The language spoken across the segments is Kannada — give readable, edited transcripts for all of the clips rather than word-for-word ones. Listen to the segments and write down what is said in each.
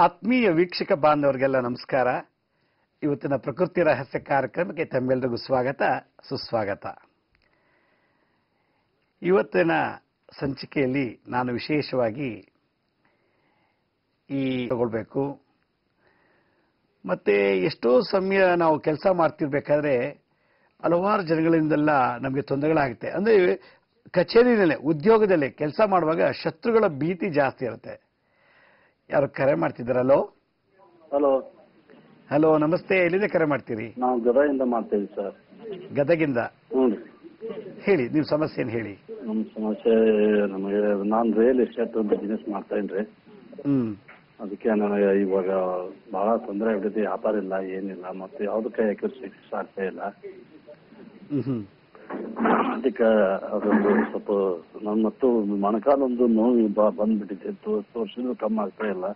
ಆತ್ಮೀಯ ವೀಕ್ಷಕ ಬಾಂಧವರಿಗೆಲ್ಲ ನಮಸ್ಕಾರ. ಇವತ್ತಿನ ಪ್ರಕೃತಿ ರಹಸ್ಯ ಕಾರ್ಯಕ್ರಮಕ್ಕೆ ತಮ್ಮೆಲ್ಲರಿಗೂ ಸ್ವಾಗತ ಸುಸ್ವಾಗತ. ಇವತ್ತಿನ ಸಂಚಿಕೆಯಲ್ಲಿ ನಾನು ವಿಶೇಷವಾಗಿ ತಗೊಳ್ಬೇಕು. ಮತ್ತೆ ಎಷ್ಟೋ ಸಮಯ ನಾವು ಕೆಲಸ ಮಾಡ್ತಿರ್ಬೇಕಾದ್ರೆ ಹಲವಾರು ಜನಗಳಿಂದೆಲ್ಲ ನಮಗೆ ತೊಂದರೆಗಳಾಗುತ್ತೆ. ಅಂದ್ರೆ ಕಚೇರಿನಲ್ಲೇ ಉದ್ಯೋಗದಲ್ಲೇ ಕೆಲಸ ಮಾಡುವಾಗ ಶತ್ರುಗಳ ಭೀತಿ ಜಾಸ್ತಿ ಇರುತ್ತೆ. ಯಾರು ಕರೆ ಮಾಡ್ತಿದ್ದಾರಲ್ಲೋ? ಹಲೋ ಹಲೋ, ನಮಸ್ತೆ. ಎಲ್ಲಿಂದ ಕರೆ ಮಾಡ್ತೀರಿ? ನಾವು ಗದಗಿಂದ ಮಾಡ್ತೇವೆ ಸರ್. ಗದಗಿಂದ? ಹ್ಞೂ. ಹೇಳಿ, ನಿಮ್ಮ ಸಮಸ್ಯೆ ಏನು ಹೇಳಿ. ನಮ್ಮ ಸಮಸ್ಯೆ, ನಮಗೆ ನಾನು ರಿಯಲ್ ಎಸ್ಟೇಟ್ ಬಿಸ್ನೆಸ್ ಮಾಡ್ತಾ ಇನ್ರಿ. ಅದಕ್ಕೆ ನನಗೆ ಇವಾಗ ಬಹಳ ತೊಂದರೆ ಆಗ್ಬಿಟ್ಟಿದೆ. ವ್ಯಾಪಾರ ಇಲ್ಲ, ಏನಿಲ್ಲ, ಮತ್ತೆ ಯಾವುದಕ್ಕೆ ಸಕ್ಸಸ್ ಆಗ್ತಾ ಇಲ್ಲ. ಅದಕ್ಕೆ ಅದೊಂದು ಸ್ವಲ್ಪ ನನ್ನ ಮತ್ತು ಮೊಣಕಾಲೊಂದು ನೋವು ಬಂದ್ಬಿಟ್ಟಿದೆ. ತೋರಿಸಿದ್ರು ಕಮ್ಮಿ ಆಗ್ತಾ ಇಲ್ಲ.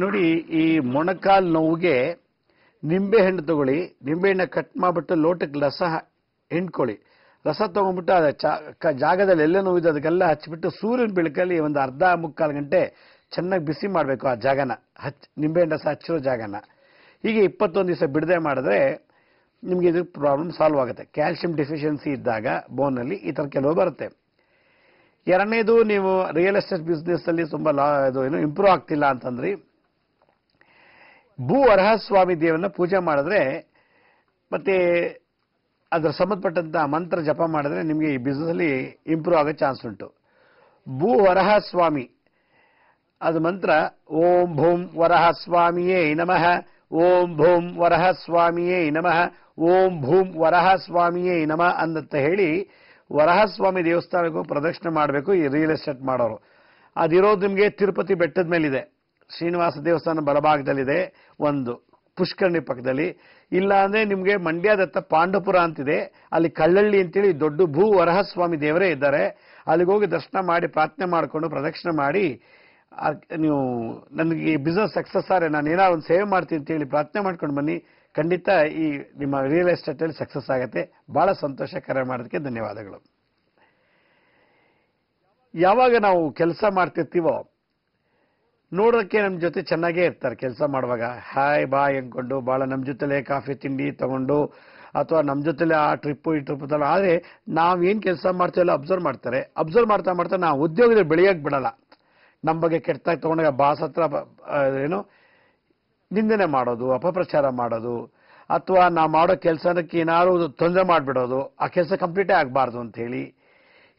ನೋಡಿ, ಈ ಮೊಣಕಾಲು ನೋವಿಗೆ ನಿಂಬೆ ಹಣ್ಣು ತಗೊಳ್ಳಿ. ನಿಂಬೆ ಹಣ್ಣು ಕಟ್ ಮಾಡ್ಬಿಟ್ಟು ಲೋಟಕ್ಕೆ ರಸ ಹಿಂಡ್ಕೊಳ್ಳಿ. ರಸ ತಗೊಂಡ್ಬಿಟ್ಟು ಅದ ಜಾಗದಲ್ಲಿ ಎಲ್ಲ ನೋವಿದೆ ಅದಕ್ಕೆಲ್ಲ ಹಚ್ಚಿಬಿಟ್ಟು ಸೂರ್ಯನ ಬೆಳಕಲ್ಲಿ ಒಂದು ಅರ್ಧ ಮುಕ್ಕಾಲು ಗಂಟೆ ಚೆನ್ನಾಗಿ ಬಿಸಿ ಮಾಡಬೇಕು. ಆ ಜಾಗನ ನಿಂಬೆ ಹಣ್ಣು ರಸ ಹಚ್ಚಿರೋ ಜಾಗನ ಹೀಗೆ 21 ದಿವಸ ಬಿಡದೆ ಮಾಡಿದ್ರೆ ನಿಮ್ಗೆ ಇದು ಪ್ರಾಬ್ಲಮ್ ಸಾಲ್ವ್ ಆಗುತ್ತೆ. ಕ್ಯಾಲ್ಸಿಯಂ ಡೆಫಿಷಿಯನ್ಸಿ ಇದ್ದಾಗ ಬೋನಲ್ಲಿ ಈ ಥರ ಕೆಲವು ಬರುತ್ತೆ. ಎರಡನೇದು, ನೀವು ರಿಯಲ್ ಎಸ್ಟೇಟ್ ಬಿಸ್ನೆಸ್ ಅಲ್ಲಿ ತುಂಬಾ ಇಂಪ್ರೂವ್ ಆಗ್ತಿಲ್ಲ ಅಂತಂದ್ರಿ, ಭೂ ವರಹಸ್ವಾಮಿ ದೇವರನ್ನ ಪೂಜೆ ಮಾಡಿದ್ರೆ ಮತ್ತೆ ಅದರ ಸಂಬಂಧಪಟ್ಟಂತ ಮಂತ್ರ ಜಪ ಮಾಡಿದ್ರೆ ನಿಮಗೆ ಈ ಬಿಸ್ನೆಸ್ ಅಲ್ಲಿ ಇಂಪ್ರೂವ್ ಆಗೋ ಚಾನ್ಸ್ ಉಂಟು. ಭೂ ವರಹಸ್ವಾಮಿ ಅದು ಮಂತ್ರ ಓಂ ಭೂಂ ವರಹಸ್ವಾಮಿಯೇ ನಮಃ, ಓಂ ಭೂಂ ವರಹಸ್ವಾಮಿಯೇ ನಮಃ, ಓಂ ಭೂಂ ವರಹಸ್ವಾಮಿಯೇ ನಮಃ ಅಂತ ಹೇಳಿ ವರಹಸ್ವಾಮಿ ದೇವಸ್ಥಾನಕ್ಕೂ ಪ್ರದಕ್ಷಿಣೆ ಮಾಡಬೇಕು ಈ ರಿಯಲ್ ಎಸ್ಟೇಟ್ ಮಾಡೋರು. ಅದಿರೋದು ನಿಮಗೆ ತಿರುಪತಿ ಬೆಟ್ಟದ ಮೇಲಿದೆ, ಶ್ರೀನಿವಾಸ ದೇವಸ್ಥಾನ ಬಲಭಾಗದಲ್ಲಿದೆ, ಒಂದು ಪುಷ್ಕರಣಿ ಪಕ್ಕದಲ್ಲಿ. ಇಲ್ಲ ಅಂದ್ರೆ ನಿಮಗೆ ಮಂಡ್ಯದತ್ತ ಪಾಂಡವಪುರ ಅಂತಿದೆ, ಅಲ್ಲಿ ಕಳ್ಳಳ್ಳಿ ಅಂತೇಳಿ ದೊಡ್ಡ ಭೂ ವರಹಸ್ವಾಮಿ ದೇವರೇ ಇದ್ದಾರೆ. ಅಲ್ಲಿಗೆ ಹೋಗಿ ದರ್ಶನ ಮಾಡಿ ಪ್ರಾರ್ಥನೆ ಮಾಡಿಕೊಂಡು ಪ್ರದಕ್ಷಿಣೆ ಮಾಡಿ ನೀವು ನನಗೆ ಈ ಬಿಸ್ನೆಸ್ ಸಕ್ಸಸ್ ಆದರೆ ನಾನು ಏನಾದ್ರು ಒಂದು ಸೇವೆ ಮಾಡ್ತೀನಿ ಅಂತೇಳಿ ಪ್ರಾರ್ಥನೆ ಮಾಡ್ಕೊಂಡು ಬನ್ನಿ. ಖಂಡಿತ ಈ ನಿಮ್ಮ ರಿಯಲ್ ಎಸ್ಟೇಟ್ ಅಲ್ಲಿ ಸಕ್ಸಸ್ ಆಗುತ್ತೆ. ಬಹಳ ಸಂತೋಷ. ಕರೆ ಮಾಡೋದಕ್ಕೆ ಧನ್ಯವಾದಗಳು. ಯಾವಾಗ ನಾವು ಕೆಲಸ ಮಾಡ್ತಿರ್ತೀವೋ ನೋಡೋದಕ್ಕೆ ನಮ್ಮ ಜೊತೆ ಚೆನ್ನಾಗೇ ಇರ್ತಾರೆ. ಕೆಲಸ ಮಾಡುವಾಗ ಹಾಯ್ ಬಾಯ್ ಅಂದ್ಕೊಂಡು ಭಾಳ ನಮ್ಮ ಜೊತೆಲೇ ಕಾಫಿ ತಿಂಡಿ ತಗೊಂಡು ಅಥವಾ ನಮ್ಮ ಜೊತೆಲೆ ಆ ಟ್ರಿಪ್ಪು ಈ ಟ್ರಿಪ್ ತಗೊಂಡು, ಆದರೆ ನಾವೇನು ಕೆಲಸ ಮಾಡ್ತೀವಲ್ಲ ಅಬ್ಸರ್ವ್ ಮಾಡ್ತಾರೆ. ಅಬ್ಸರ್ವ್ ಮಾಡ್ತಾ ಮಾಡ್ತಾ ನಾವು ಉದ್ಯೋಗದಲ್ಲಿ ಬೆಳೆಯೋಕೆ ಬಿಡಲ್ಲ. ನಮ್ಮ ಬಗ್ಗೆ ಕೆಟ್ಟದಾಗಿ ತಗೊಂಡಾಗ ಬಾಸ್ ಹತ್ರ ನಿಂದನೆ ಮಾಡೋದು, ಅಪಪ್ರಚಾರ ಮಾಡೋದು, ಅಥವಾ ನಾವು ಮಾಡೋ ಕೆಲಸಕ್ಕೆ ಏನಾದ್ರು ತೊಂದರೆ ಮಾಡಿಬಿಡೋದು, ಆ ಕೆಲಸ ಕಂಪ್ಲೀಟೇ ಆಗಬಾರ್ದು ಅಂತ ಹೇಳಿ.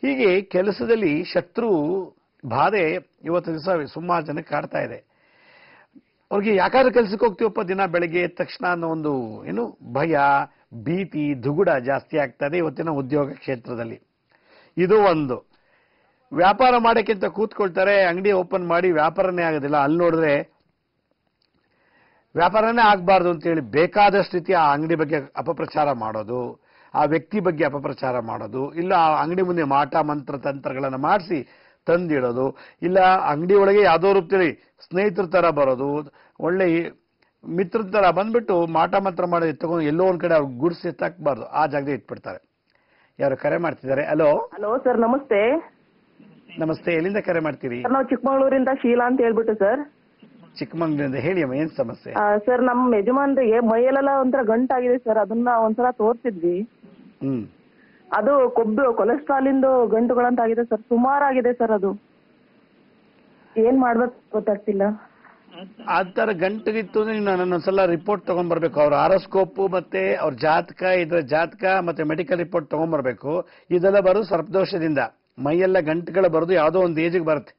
ಹೀಗೆ ಕೆಲಸದಲ್ಲಿ ಶತ್ರು ಬಾಧೆ ಇವತ್ತು ದಿವಸ ಸುಮಾರು ಜನಕ್ಕೆ ಕಾಡ್ತಾ ಇದೆ. ಅವ್ರಿಗೆ ಯಾಕಾದ್ರೂ ಕೆಲಸಕ್ಕೆ ಹೋಗ್ತೀವಪ್ಪ ದಿನ ಬೆಳಗ್ಗೆ ಎದ್ದ ತಕ್ಷಣ ಅನ್ನೋ ಒಂದು ಭಯ, ಭೀತಿ, ದುಗುಡ ಜಾಸ್ತಿ ಆಗ್ತಾ ಇದೆ ಇವತ್ತಿನ ಉದ್ಯೋಗ ಕ್ಷೇತ್ರದಲ್ಲಿ. ಇದು ಒಂದು. ವ್ಯಾಪಾರ ಮಾಡೋಕ್ಕಿಂತ ಕೂತ್ಕೊಳ್ತಾರೆ, ಅಂಗಡಿ ಓಪನ್ ಮಾಡಿ ವ್ಯಾಪಾರನೇ ಆಗೋದಿಲ್ಲ. ಅಲ್ಲಿ ನೋಡಿದ್ರೆ ವ್ಯಾಪಾರನೇ ಆಗಬಾರ್ದು ಅಂತೇಳಿ ಬೇಕಾದಷ್ಟು ರೀತಿ ಆ ಅಂಗಡಿ ಬಗ್ಗೆ ಅಪಪ್ರಚಾರ ಮಾಡೋದು, ಆ ವ್ಯಕ್ತಿ ಬಗ್ಗೆ ಅಪಪ್ರಚಾರ ಮಾಡೋದು, ಇಲ್ಲ ಆ ಅಂಗಡಿ ಮುಂದೆ ಮಾಟ ಮಂತ್ರ ತಂತ್ರಗಳನ್ನು ಮಾಡಿಸಿ ತಂದಿಡೋದು, ಇಲ್ಲ ಅಂಗಡಿ ಒಳಗೆ ಯಾವುದೋ ರೂಪದಲ್ಲಿ ಸ್ನೇಹಿತರ ತರ ಬರೋದು, ಒಳ್ಳೆ ಮಿತ್ರರ ತರ ಬಂದ್ಬಿಟ್ಟು ಮಾಟ ಮಂತ್ರ ಮಾಡಿ ತಗೊಂಡು ಎಲ್ಲೋ ಒಂದ್ ಕಡೆ ಅವ್ರು ಗುಡ್ಸಿ ಎತ್ತಾಕಬಾರ್ದು, ಆ ಜಾಗದಲ್ಲಿ ಇಟ್ಬಿಡ್ತಾರೆ. ಯಾರು ಕರೆ ಮಾಡ್ತಿದ್ದಾರೆ? ಹಲೋ. ಹಲೋ ಸರ್, ನಮಸ್ತೆ. ನಮಸ್ತೆ. ಎಲ್ಲಿಂದ ಕರೆ ಮಾಡ್ತೀರಿ? ನಾವು ಚಿಕ್ಕಮಗಳೂರಿಂದ ಶೀಲಾ ಅಂತ ಹೇಳ್ಬಿಟ್ಟು ಸರ್. ಚಿಕ್ಕಮಗಳೂರಿಂದ. ಹೇಳಿ ಅಮ್ಮ, ಏನ್ ಸಮಸ್ಯೆ? ಸರ್, ನಮ್ಮ ಯಜಮಾನ್ರಿಗೆ ಮೈಯಲ್ಲೆಲ್ಲ ಒಂಥರ ಗಂಟಾಗಿದೆ ಸರ್. ಅದನ್ನ ಒಂದ್ಸಲ ತೋರಿಸಿದ್ವಿ. ಅದು ಕೊಲೆಸ್ಟ್ರಾಲ್ ಇಂದು ಗಂಟುಗಳಂತಾಗಿದೆ ಸರ್. ಸುಮಾರಾಗಿದೆ ಸರ್. ಅದು ಏನ್ ಮಾಡ್ಬೇಕು ಗೊತ್ತಾಗ್ತಿಲ್ಲ. ಆ ತರ ಗಂಟಗಿತ್ತು ಅಂದ್ರೆ ನನ್ನೊಂದ್ಸಲ ರಿಪೋರ್ಟ್ ತಗೊಂಡ್ಬರ್ಬೇಕು. ಅವ್ರ ಆರೋಸ್ಕೋಪ್ ಮತ್ತೆ ಅವ್ರ ಜಾತಕ, ಇದ್ರ ಜಾತಕ ಮತ್ತೆ ಮೆಡಿಕಲ್ ರಿಪೋರ್ಟ್ ತಗೊಂಡ್ಬರ್ಬೇಕು. ಇದೆಲ್ಲ ಬರೋದು ಸರ್ಪದೋಷದಿಂದ. ಮೈಯೆಲ್ಲ ಗಂಟುಗಳು ಬರೋದು ಯಾವುದೋ ಒಂದು ಏಜಿಗೆ ಬರುತ್ತೆ.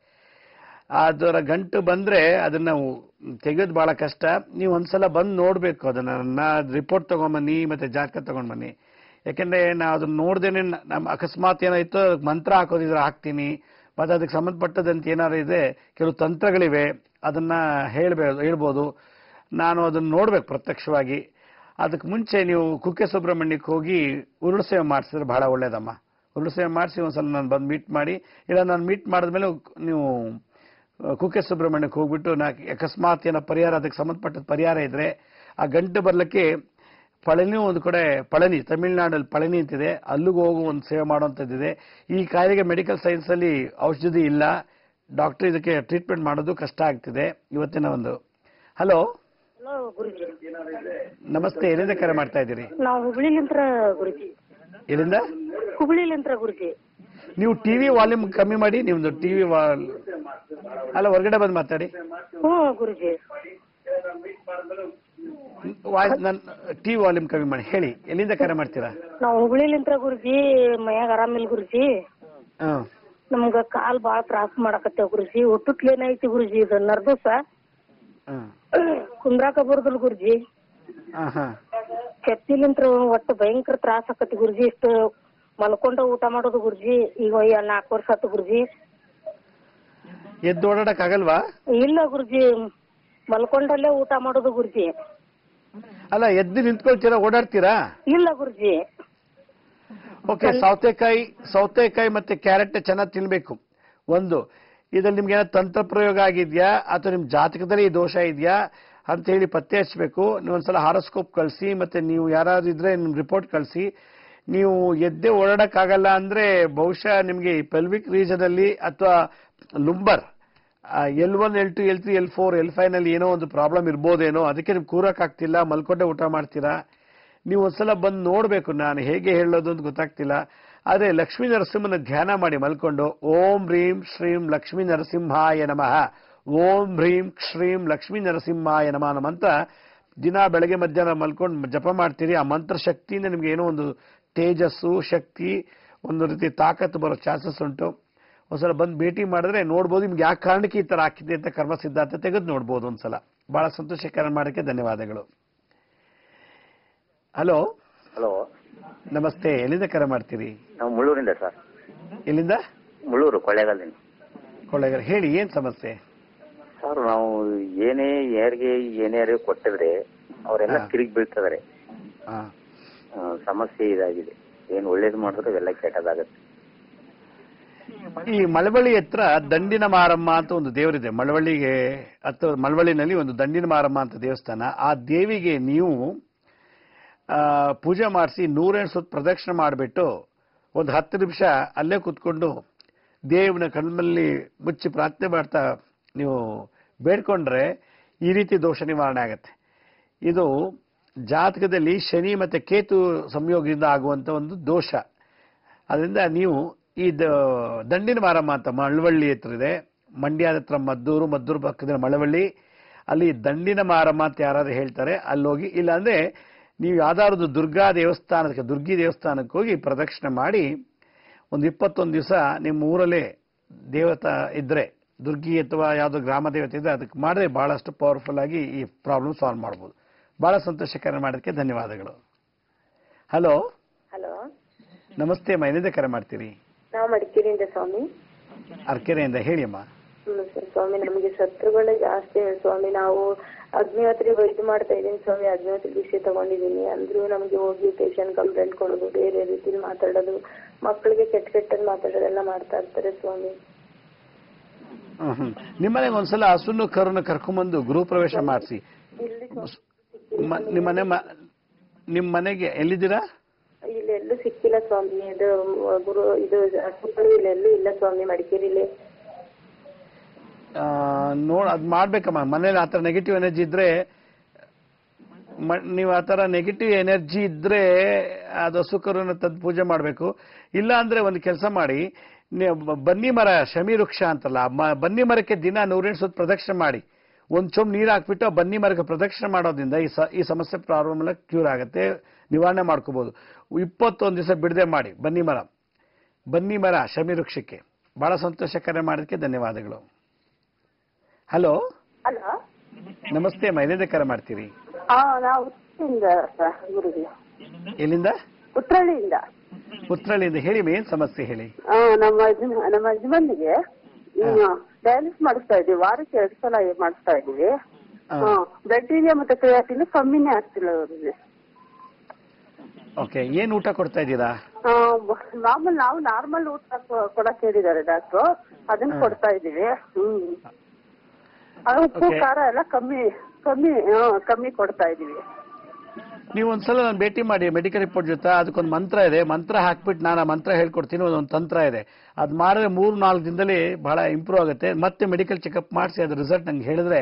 ಅದರ ಗಂಟು ಬಂದ್ರೆ ಅದನ್ನ ತೆಗೆಯೋದು ಬಹಳ ಕಷ್ಟ. ನೀವು ಒಂದ್ಸಲ ಬಂದು ನೋಡ್ಬೇಕು. ಅದನ್ನ ರಿಪೋರ್ಟ್ ತಗೊಂಬನ್ನಿ ಮತ್ತೆ ಜಾತಕ ತಗೊಂಡ್ ಬನ್ನಿ. ಯಾಕಂದ್ರೆ ನಾವು ಅದನ್ನ ನೋಡ್ದೇನೆ ನಮ್ಮ ಅಕಸ್ಮಾತ್ ಏನಾಯ್ತು ಮಂತ್ರ ಹಾಕೋದಿದ್ರೆ ಹಾಕ್ತೀನಿ, ಮತ್ತೆ ಅದಕ್ಕೆ ಸಂಬಂಧಪಟ್ಟದಂತ ಏನಾದ್ರು ಇದೆ, ಕೆಲವು ತಂತ್ರಗಳಿವೆ, ಅದನ್ನ ಹೇಳ್ಬೋದು. ನಾನು ಅದನ್ನ ನೋಡ್ಬೇಕು ಪ್ರತ್ಯಕ್ಷವಾಗಿ. ಅದಕ್ಕೆ ಮುಂಚೆ ನೀವು ಕುಕ್ಕೆ ಸುಬ್ರಹ್ಮಣ್ಯಕ್ಕೆ ಹೋಗಿ ಉರುಳು ಸೇವೆ ಮಾಡಿಸಿದ್ರೆ ಬಹಳ ಒಳ್ಳೇದಮ್ಮ. ಉರುಳು ಸೇವೆ ಮಾಡಿಸಿ ಒಂದ್ಸಲ ನಾನು ಬಂದು ಮೀಟ್ ಮಾಡಿ, ಇಲ್ಲ ನಾನು ಮೀಟ್ ಮಾಡಿದ್ಮೇಲೆ ನೀವು ಕುಕ್ಕೆ ಸುಬ್ರಹ್ಮಣ್ಯಕ್ಕೆ ಹೋಗ್ಬಿಟ್ಟು ಅಕಸ್ಮಾತ್ ಏನೋ ಪರಿಹಾರ, ಅದಕ್ಕೆ ಸಂಬಂಧಪಟ್ಟ ಪರಿಹಾರ ಇದ್ರೆ ಆ ಗಂಟು ಬರ್ಲಿಕ್ಕೆ ಪಳನಿ ಒಂದು ಕಡೆ, ಪಳನಿ ತಮಿಳುನಾಡಲ್ಲಿ ಪಳನಿ ಅಂತಿದೆ, ಅಲ್ಲಿಗೂ ಹೋಗು ಒಂದು ಸೇವೆ ಮಾಡುವಂಥದ್ದಿದೆ. ಈ ಕಾಯಿಲೆಗೆ ಮೆಡಿಕಲ್ ಸೈನ್ಸ್ ಅಲ್ಲಿ ಔಷಧಿ ಇಲ್ಲ, ಡಾಕ್ಟರ್ ಇದಕ್ಕೆ ಟ್ರೀಟ್ಮೆಂಟ್ ಮಾಡೋದು ಕಷ್ಟ ಆಗ್ತಿದೆ ಇವತ್ತಿನ ಒಂದು. ಹಲೋ ಗುರುಜಿ ನಮಸ್ತೆ, ಎಲ್ಲಿಂದ ಕರೆ ಮಾಡ್ತಾ ಇದ್ದೀರಿ? ನಾವು ಹುಬ್ಳಿಲಿಂತ್ರ ಗುರುಜಿ. ಎಲ್ಲಿಂದ? ಹುಬ್ಳಿಲಿಂತ್ರ ಗುರುಜಿ. ನೀವು ಟಿವಿ ವಾಲ್ಯೂಮ್ ಕಮ್ಮಿ ಮಾಡಿ. ನಿಮ್ದು ಟಿವಿ ಅಲ್ಲ, ಹೊರಗಡೆ ಬಂದು ಮಾತಾಡಿ. ಹ್ಞೂ ಗುರುಜಿ. ವಾಯ್ಸ್ ಟಿವಿ ವಾಲ್ಯೂಮ್ ಕಮ್ಮಿ ಮಾಡಿ. ಹೇಳಿ, ಎಲ್ಲಿಂದ ಕರೆ ಮಾಡ್ತೀರಾ? ನಾವು ಹುಬ್ಳಿಲಿಂತ್ರ ಗುರುಜಿ. ಮನ್ಯಾಗ ಆರಾಮಿಲ್ಲ ಗುರುಜಿ. ನಮ್ಗ ಕಾಲ್ ಬಾಳ ತ್ರಾಸ ಮಾಡಕತ್ತೇವ್ ಗುರುಜಿ. ಹುಟ್ಟುತ್ಲೇನ ಐತಿ ಗುರುಜಿ. ಇದು ನರ್ದೋಸ ಕುಂದ್ರಾಕ ಬರುದಿಲ್ಲ ಗುರುಜಿ. ಕೆತ್ತಿಲಿಂತ್ರ ಒಟ್ಟು ಭಯಂಕರ ತ್ರಾಸ ಆಕತಿ ಗುರುಜಿ. ಇಷ್ಟು ಮಲ್ಕೊಂಡ ಊಟ ಮಾಡೋದು ಗುರುಜಿ. ಈಗ 4 ವರ್ಷ ಆತು ಗುರುಜಿ. ಎದ್ದು ಓಡಾಡಕ್ ಆಗಲ್ವಾ? ಇಲ್ಲ ಗುರುಜಿ, ಮಲ್ಕೊಂಡಲ್ಲೇ ಊಟ ಮಾಡೋದು ಗುರುಜಿ. ಅಲ್ಲ, ಎದ್ದು ನಿಂತ್ಕೊಳ್ತೀರಾ, ಓಡಾಡ್ತೀರಾ? ಇಲ್ಲ ಗುರುಜಿ. ಓಕೆ, ಸೌತೆಕಾಯಿ ಮತ್ತೆ ಕ್ಯಾರೆಟ್ ಚೆನ್ನಾಗಿ ತಿನ್ಬೇಕು. ಒಂದು, ಇದ್ರಲ್ಲಿ ನಿಮ್ಗೆ ಏನೋ ತಂತ್ರ ಪ್ರಯೋಗ ಆಗಿದ್ಯಾ ಅಥವಾ ನಿಮ್ ಜಾತಕದಲ್ಲಿ ಈ ದೋಷ ಇದೆಯಾ ಅಂತ ಹೇಳಿ ಪತ್ತೆ ಹಚ್ಚಬೇಕು. ನೀವೊಂದ್ಸಲ ಹಾರೋಸ್ಕೋಪ್ ಕಳಿಸಿ, ಮತ್ತೆ ನೀವು ಯಾರಾದ್ರೂ ಇದ್ರೆ ನಿಮ್ ರಿಪೋರ್ಟ್ ಕಳಿಸಿ. ನೀವು ಎದ್ದೆ ಓಡಾಡಕ್ಕಾಗಲ್ಲ ಅಂದ್ರೆ ಬಹುಶಃ ನಿಮ್ಗೆ ಪೆಲ್ವಿಕ್ ರೀಜನ್ ಅಲ್ಲಿ ಅಥವಾ ಲುಂಬರ್ L1, L2, L3, L4, L5 ನಲ್ಲಿ ಏನೋ ಒಂದು ಪ್ರಾಬ್ಲಮ್ ಇರ್ಬೋದೇನೋ. ಅದಕ್ಕೆ ನಿಮ್ಗೆ ಕೂರಕ್ ಆಗ್ತಿಲ್ಲ, ಮಲ್ಕೊಂಡೆ ಊಟ ಮಾಡ್ತೀರಾ. ನೀವು ಒಂದ್ಸಲ ಬಂದು ನೋಡ್ಬೇಕು. ನಾನು ಹೇಗೆ ಹೇಳೋದು ಅಂತ ಗೊತ್ತಾಗ್ತಿಲ್ಲ. ಆದ್ರೆ ಲಕ್ಷ್ಮೀ ನರಸಿಂಹನ ಧ್ಯಾನ ಮಾಡಿ ಮಲ್ಕೊಂಡು ಓಂ ಹ್ರೀಂ ಶ್ರೀಂ ಲಕ್ಷ್ಮೀ ನರಸಿಂಹಾಯ ನಮಃ, ಓಂ ಹ್ರೀಂ ಶ್ರೀಂ ಲಕ್ಷ್ಮೀ ನರಸಿಂಹಾಯ ನಮಃ ಅನ್ನೋ ಮಂತ್ರ ದಿನ ಬೆಳಗ್ಗೆ ಮಧ್ಯಾಹ್ನ ಮಲ್ಕೊಂಡು ಜಪ ಮಾಡ್ತೀರಿ. ಆ ಮಂತ್ರ ಶಕ್ತಿಯಿಂದ ನಿಮ್ಗೆ ಏನೋ ಒಂದು ತೇಜಸ್ಸು, ಶಕ್ತಿ, ಒಂದು ರೀತಿ ತಾಕತ್ತು ಬರೋ ಚಾನ್ಸಸ್ ಉಂಟು. ಒಂದ್ಸಲ ಬಂದು ಭೇಟಿ ಮಾಡಿದ್ರೆ ನೋಡ್ಬೋದು ನಿಮ್ಗೆ ಯಾವ ಕಾರಣಕ್ಕೆ ಈ ತರ ಆಗ್ತಿದೆ ಅಂತ ಕರ್ಮ ಸಿದ್ಧಾಂತ ತೆಗೆದು ನೋಡ್ಬೋದು ಒಂದ್ಸಲ. ಬಹಳ ಸಂತೋಷಕರ ಮಾಡೋಕ್ಕೆ ಧನ್ಯವಾದಗಳು. ಹಲೋ ಹಲೋ ನಮಸ್ತೆ, ಎಲ್ಲಿಂದ ಕರೆ ಮಾಡ್ತೀರಿ? ನಾವು ಮುಳ್ಳೂರಿಂದ ಸರ್. ಎಲ್ಲಿಂದ? ಮುಳ್ಳೂರು, ಕೊಳ್ಳೇಗಾಲದಿಂದ. ಕೊಳ್ಳೇಗಾಲ. ಹೇಳಿ, ಏನ್ ಸಮಸ್ಯೆ? ಸರ್, ನಾವು ಏನೇ ಕೊಟ್ಟಿದ್ರೆ ಅವರೆಲ್ಲ ತಿರುಗಿ ಬೀಳ್ತಿದಾರೆ. ಸಮಸ್ಯೆ ಇದಾಗಿದೆ. ಏನ್ ಒಳ್ಳೇದು ಮಾಡಿದ್ರೆ ಎಲ್ಲ ಕೆಟ್ಟದಾಗತ್ತೆ. ಈ ಮಳವಳ್ಳಿ ಹತ್ರ ದಂಡಿನ ಮಾರಮ್ಮ ಅಂತ ಒಂದು ದೇವರಿದೆ. ಮಳವಳ್ಳಿಗೆ ಅಥವಾ ಮಳವಳ್ಳಿನಲ್ಲಿ ಒಂದು ದಂಡಿನ ಮಾರಮ್ಮ ಅಂತ ದೇವಸ್ಥಾನ. ಆ ದೇವಿಗೆ ನೀವು ಪೂಜೆ ಮಾಡಿಸಿ 108 ಸುತ್ತ ಪ್ರದಕ್ಷಿಣೆ ಮಾಡಿಬಿಟ್ಟು ಒಂದು 10 ನಿಮಿಷ ಅಲ್ಲೇ ಕೂತ್ಕೊಂಡು ದೇವನ ಕಣ್ಣಲ್ಲಿ ಮುಚ್ಚಿ ಪ್ರಾರ್ಥನೆ ಮಾಡ್ತಾ ನೀವು ಬೇಡ್ಕೊಂಡ್ರೆ ಈ ರೀತಿ ದೋಷ ನಿವಾರಣೆ ಆಗತ್ತೆ. ಇದು ಜಾತಕದಲ್ಲಿ ಶನಿ ಮತ್ತೆ ಕೇತು ಸಂಯೋಗದಿಂದ ಆಗುವಂತ ಒಂದು ದೋಷ. ಅದರಿಂದ ನೀವು ಈ ದಂಡಿನ ಮಾರಮ್ಮ ಅಂತ ಮಳವಳ್ಳಿ ಹತ್ರ ಇದೆ. ಮಂಡ್ಯದ ಹತ್ರ ಮದ್ದೂರು ಪಕ್ಕದ ಮಳವಳ್ಳಿ. ಅಲ್ಲಿ ದಂಡಿನ ಮಾರಮ್ಮ ಅಂತ ಯಾರಾದ್ರೂ ಹೇಳ್ತಾರೆ, ಅಲ್ಲೋಗಿ. ಇಲ್ಲಾಂದ್ರೆ ನೀವು ಯಾವ್ದಾದ್ರು ದುರ್ಗಿ ದೇವಸ್ಥಾನಕ್ಕೆ ಹೋಗಿ ಪ್ರದಕ್ಷಿಣೆ ಮಾಡಿ ಒಂದು 21 ದಿವಸ ನಿಮ್ಮ ಊರಲ್ಲೇ ದೇವತಾ ಇದ್ರೆ, ದುರ್ಗಿ ಅಥವಾ ಯಾವ್ದೋ ಗ್ರಾಮ ದೇವತೆ ಇದ್ರೆ ಅದಕ್ಕೆ ಮಾಡಿದ್ರೆ ಬಹಳಷ್ಟು ಪವರ್ಫುಲ್ ಆಗಿ ಈ ಪ್ರಾಬ್ಲಮ್ ಸಾಲ್ವ್ ಮಾಡ್ಬೋದು. ಬಹಳ ಸಂತೋಷಕರ ಮಾಡೋದಕ್ಕೆ ಧನ್ಯವಾದಗಳು. ಹಲೋ ಹಲೋ ನಮಸ್ತೆ ಅಮ್ಮ, ಎಲ್ಲಿಂದ ಕರೆ ಮಾಡ್ತೀರಿ? ನಾವು ಮಡಿಕೇರಿಯಿಂದ ಸ್ವಾಮಿ. ಅರ್ಕೆರೆಯಿಂದ. ಹೇಳಿ ಅಮ್ಮ. ಸ್ವಾಮಿ, ನಮಗೆ ಶತ್ರುಗಳು ಜಾಸ್ತಿ ಸ್ವಾಮಿ. ನಾವು ಅಗ್ನಿಹೋತ್ರಿ ಇದು ಮಾಡ್ತಾ ಇದೀನಿ ಸ್ವಾಮಿ. ಅಗ್ನಿಹೋತ್ರಿ ದೀಕ್ಷೆ ತಗೊಂಡಿದೀನಿ. ಅಂದ್ರೂ ನಮ್ಗೆ ಹೋಗಿ ಪೇಷಂಟ್ ಕಂಪ್ಲೇಂಟ್ ಕೊಡೋದು, ಬೇರೆ ರೀತಿಲಿ ಮಾತಾಡೋದು, ಮಕ್ಕಳಿಗೆ ಕೆಟ್ಟದ್ ಮಾತಾಡೋದೆಲ್ಲ ಮಾಡ್ತಾ ಇರ್ತಾರೆ ಸ್ವಾಮಿ. ನಿಮ್ಮನೆಗೆ ಒಂದ್ಸಲ ಹಸುನು ಕರುನ ಕರ್ಕೊಂಡ್ಬಂದು ಗೃಹ ಪ್ರವೇಶ ಮಾಡಿಸಿ. ನಿಮ್ಮ ಮನೆಗೆ ಎಲ್ಲಿದ್ದೀರಾ? ಇಲ್ಲೆಲ್ಲೂ ಸಿಕ್ಕಿಲ್ಲ ಸ್ವಾಮಿ. ಇದು ಹಸುಗಳು ಇಲ್ಲೆಲ್ಲೂ ಇಲ್ಲ ಸ್ವಾಮಿ ಮಡಿಕೇರಿಲಿ. ಅದ್ ಮಾಡ್ಬೇಕಮ್ಮ. ಮನೇಲಿ ಆತರ ನೆಗೆಟಿವ್ ಎನರ್ಜಿ ಇದ್ರೆ, ನೀವು ಆತರ ನೆಗೆಟಿವ್ ಎನರ್ಜಿ ಇದ್ರೆ ಅದು ಹಸುಕರನ್ನ ತಂದು ಪೂಜೆ ಮಾಡ್ಬೇಕು. ಇಲ್ಲ ಅಂದ್ರೆ ಒಂದು ಕೆಲಸ ಮಾಡಿ, ಬನ್ನಿ ಮರ, ಶಮಿ ವೃಕ್ಷ ಅಂತಲ್ಲ, ಬನ್ನಿ ಮರಕ್ಕೆ ದಿನ 108 ಸುತ್ತ ಪ್ರದಕ್ಷಿಣೆ ಮಾಡಿ ಒಂದ್ ಚೊಂಬ್ ನೀರು ಹಾಕ್ಬಿಟ್ಟು ಬನ್ನಿ ಮರಕ್ಕೆ ಪ್ರದಕ್ಷಿಣೆ ಮಾಡೋದ್ರಿಂದ ಈ ಸಮಸ್ಯೆ ಪ್ರಾಬ್ಲಮ್ ಎಲ್ಲ ಕ್ಯೂರ್ ಆಗುತ್ತೆ, ನಿವಾರಣೆ ಮಾಡ್ಕೋಬಹುದು. 21 ದಿವಸ ಬಿಡದೆ ಮಾಡಿ ಬನ್ನಿ ಮರ ಶಮಿ ವೃಕ್ಷಕ್ಕೆ. ಬಹಳ ಸಂತೋಷಕರ ಮಾಡೋದಕ್ಕೆ ಧನ್ಯವಾದಗಳು. ಹಲೋ ಹಲೋ ನಮಸ್ತೆ ಅಮ್ಮ, ಎಲ್ಲಿಂದ ಕರೆ ಮಾಡ್ತೀರಿ? ನಾವು ಗುರುಜಿ. ಎಲ್ಲಿಂದ? ಉತ್ರಳ್ಳಿಯಿಂದ. ಹೇಳಿ, ಏನ್ ಸಮಸ್ಯೆ ಹೇಳಿ. ನಮ್ಮ ಯಜಮಾನಿಗೆ ಡಯಾಲಿಸ್ ಮಾಡಿಸ್ತಾ ಇದೀವಿ. ವಾರಕ್ಕೆ 2 ಸಲ ಮಾಡಿಸ್ತಾ ಇದೀವಿ. ಬ್ಲಡ್ ಯೂರಿಯಾ ಮತ್ತೆ ಕ್ರಿಯಾಟಿನ್ ಕಮ್ಮಿನೇ ಆಗ್ತಿಲ್ಲ ಅವ್ರಿಗೆ. ಓಕೆ, ಏನ್ ಊಟ ಕೊಡ್ತಾ ಇದ್ದೀರಾ? ನಾವು ನಾರ್ಮಲ್ ಊಟ ಕೊಡಕ್ ಹೇಳಿದ್ದಾರೆ ಡಾಕ್ಟ್ರು, ಅದನ್ನ ಕೊಡ್ತಾ ಇದೀವಿ. ಉಪ್ಪು ಖಾರ ಎಲ್ಲ ಕಮ್ಮಿ ಕೊಡ್ತಾ ಇದೀವಿ. ನೀವು ಒಂದ್ಸಲ ನಾನು ಭೇಟಿ ಮಾಡಿ ಮೆಡಿಕಲ್ ರಿಪೋರ್ಟ್ ಜೊತೆ. ಅದಕ್ಕೊಂದು ಮಂತ್ರ ಇದೆ, ಮಂತ್ರ ಹಾಕ್ಬಿಟ್ಟು ನಾನು ಆ ಮಂತ್ರ ಹೇಳ್ಕೊಡ್ತೀನಿ. ಒಂದು ತಂತ್ರ ಇದೆ, ಅದು ಮಾಡಿದ್ರೆ 3-4 ದಿನದಲ್ಲಿ ಬಹಳ ಇಂಪ್ರೂವ್ ಆಗುತ್ತೆ. ಮತ್ತೆ ಮೆಡಿಕಲ್ ಚೆಕಪ್ ಮಾಡಿಸಿ ಅದ್ರ ರಿಸಲ್ಟ್ ನಂಗೆ ಹೇಳಿದ್ರೆ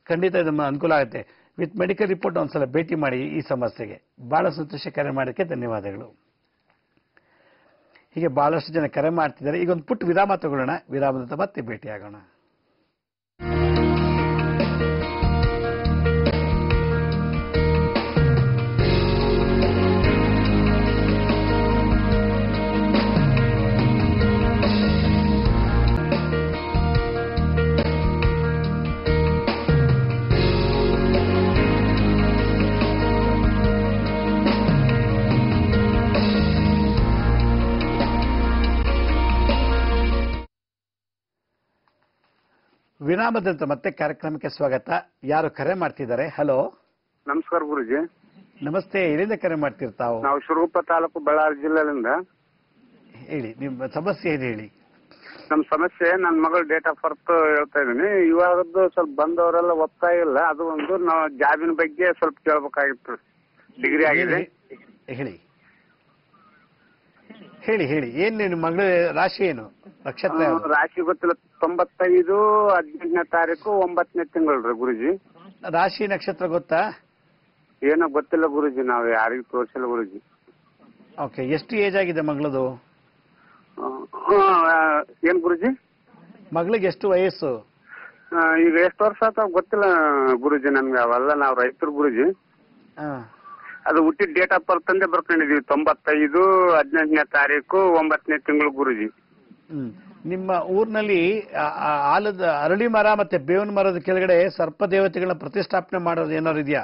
ಖಂಡಿತ ಇದು ಅನುಕೂಲ ಆಗುತ್ತೆ. ವಿತ್ ಮೆಡಿಕಲ್ ರಿಪೋರ್ಟ್ ಒಂದ್ಸಲ ಭೇಟಿ ಮಾಡಿ ಈ ಸಮಸ್ಯೆಗೆ. ಬಹಳ ಸಂತೋಷ ಕರೆ ಮಾಡೋಕ್ಕೆ ಧನ್ಯವಾದಗಳು. ಹೀಗೆ ಬಹಳಷ್ಟು ಜನ ಕರೆ ಮಾಡ್ತಿದ್ದಾರೆ. ಈಗ ಒಂದು ಪುಟ್ಟ ವಿರಾಮ ತಗೊಳ್ಳೋಣ, ವಿರಾಮದ ಮತ್ತೆ ಭೇಟಿ ಆಗೋಣ. ವಿರಾಮದಂತ ಮತ್ತೆ ಕಾರ್ಯಕ್ರಮಕ್ಕೆ ಸ್ವಾಗತ. ಯಾರು ಕರೆ ಮಾಡ್ತಿದ್ದಾರೆ? ಹಲೋ, ನಮಸ್ಕಾರ ಗುರುಜಿ. ನಮಸ್ತೆ. ಎಲ್ಲಿಂದ ಕರೆ ಮಾಡ್ತಿರ್ತಾವು? ನಾವು ಶಿರೂಪ ತಾಲೂಕು ಬಳ್ಳಾರಿ ಜಿಲ್ಲೆಯಿಂದ. ಹೇಳಿ, ನಿಮ್ಮ ಸಮಸ್ಯೆ ಏನು ಹೇಳಿ. ನಮ್ಮ ಸಮಸ್ಯೆ, ನನ್ನ ಮಗಳು ಡೇಟ್ ಆಫ್ ಬರ್ತ್ ಹೇಳ್ತಾ ಇದೀನಿ. ಇವಾಗದ್ದು ಸ್ವಲ್ಪ ಬಂದವರೆಲ್ಲ ಒಪ್ತಾ ಇಲ್ಲ. ಅದು ಒಂದು ನಾವು ಜಾಬಿನ ಬಗ್ಗೆ ಸ್ವಲ್ಪ ಕೇಳ್ಬೇಕಾಗಿತ್ತು. ಡಿಗ್ರಿ ಆಗಿದೆ. ಹೇಳಿ ಹೇಳಿ ಹೇಳಿ ಏನ್ ನಿಮ್ಮ ಮಗಳ ರಾಶಿ ಏನು, ನಕ್ಷತ್ರ ಯಾವುದು? ರಾಶಿ ಗೊತ್ತಿಲ್ಲ. 95 18ನೇ ತಾರೀಕು 9ನೇ ತಿಂಗಳು ಗುರುಜಿ. ರಾಶಿ ನಕ್ಷತ್ರ ಗೊತ್ತಾ? ಏನೋ ಗೊತ್ತಿಲ್ಲ ಗುರುಜಿ, ನಾವು ಯಾರಿಗೂ ತೋರಿಸಿಲ್ಲ ಗುರುಜಿ. ಓಕೆ, ಎಷ್ಟು ಏಜ್ ಆಗಿದೆ ಮಗಳದು? ಏನ್ ಗುರುಜಿ? ಮಗಳಿಗೆ ಎಷ್ಟು ವಯಸ್ಸು? ಈಗ ಎಷ್ಟು ವರ್ಷ ಆತ ಗೊತ್ತಿಲ್ಲ ಗುರುಜಿ ನನ್ಗೆ. ಅವೆಲ್ಲ ನಾವು ರೈತರು ಗುರುಜಿ. ಅದು ಹುಟ್ಟಿದ ಡೇಟ್ ಆಫ್ ಬರ್ತ್ ಅಂದೇ ಬರ್ಕೊಂಡಿದೀವಿ. 95 18ನೇ ತಾರೀಕು 9ನೇ ತಿಂಗಳು ಗುರುಜಿ. ನಿಮ್ಮ ಊರಿನಲ್ಲಿ ಆಲದ ಅರಳಿ ಮರ ಮತ್ತೆ ಬೇವಿನ ಮರದ ಕೆಳಗಡೆ ಸರ್ಪ ದೇವತೆಗಳನ್ನ ಪ್ರತಿಷ್ಠಾಪನೆ ಮಾಡೋದು ಏನಾದ್ರು ಇದೆಯಾ?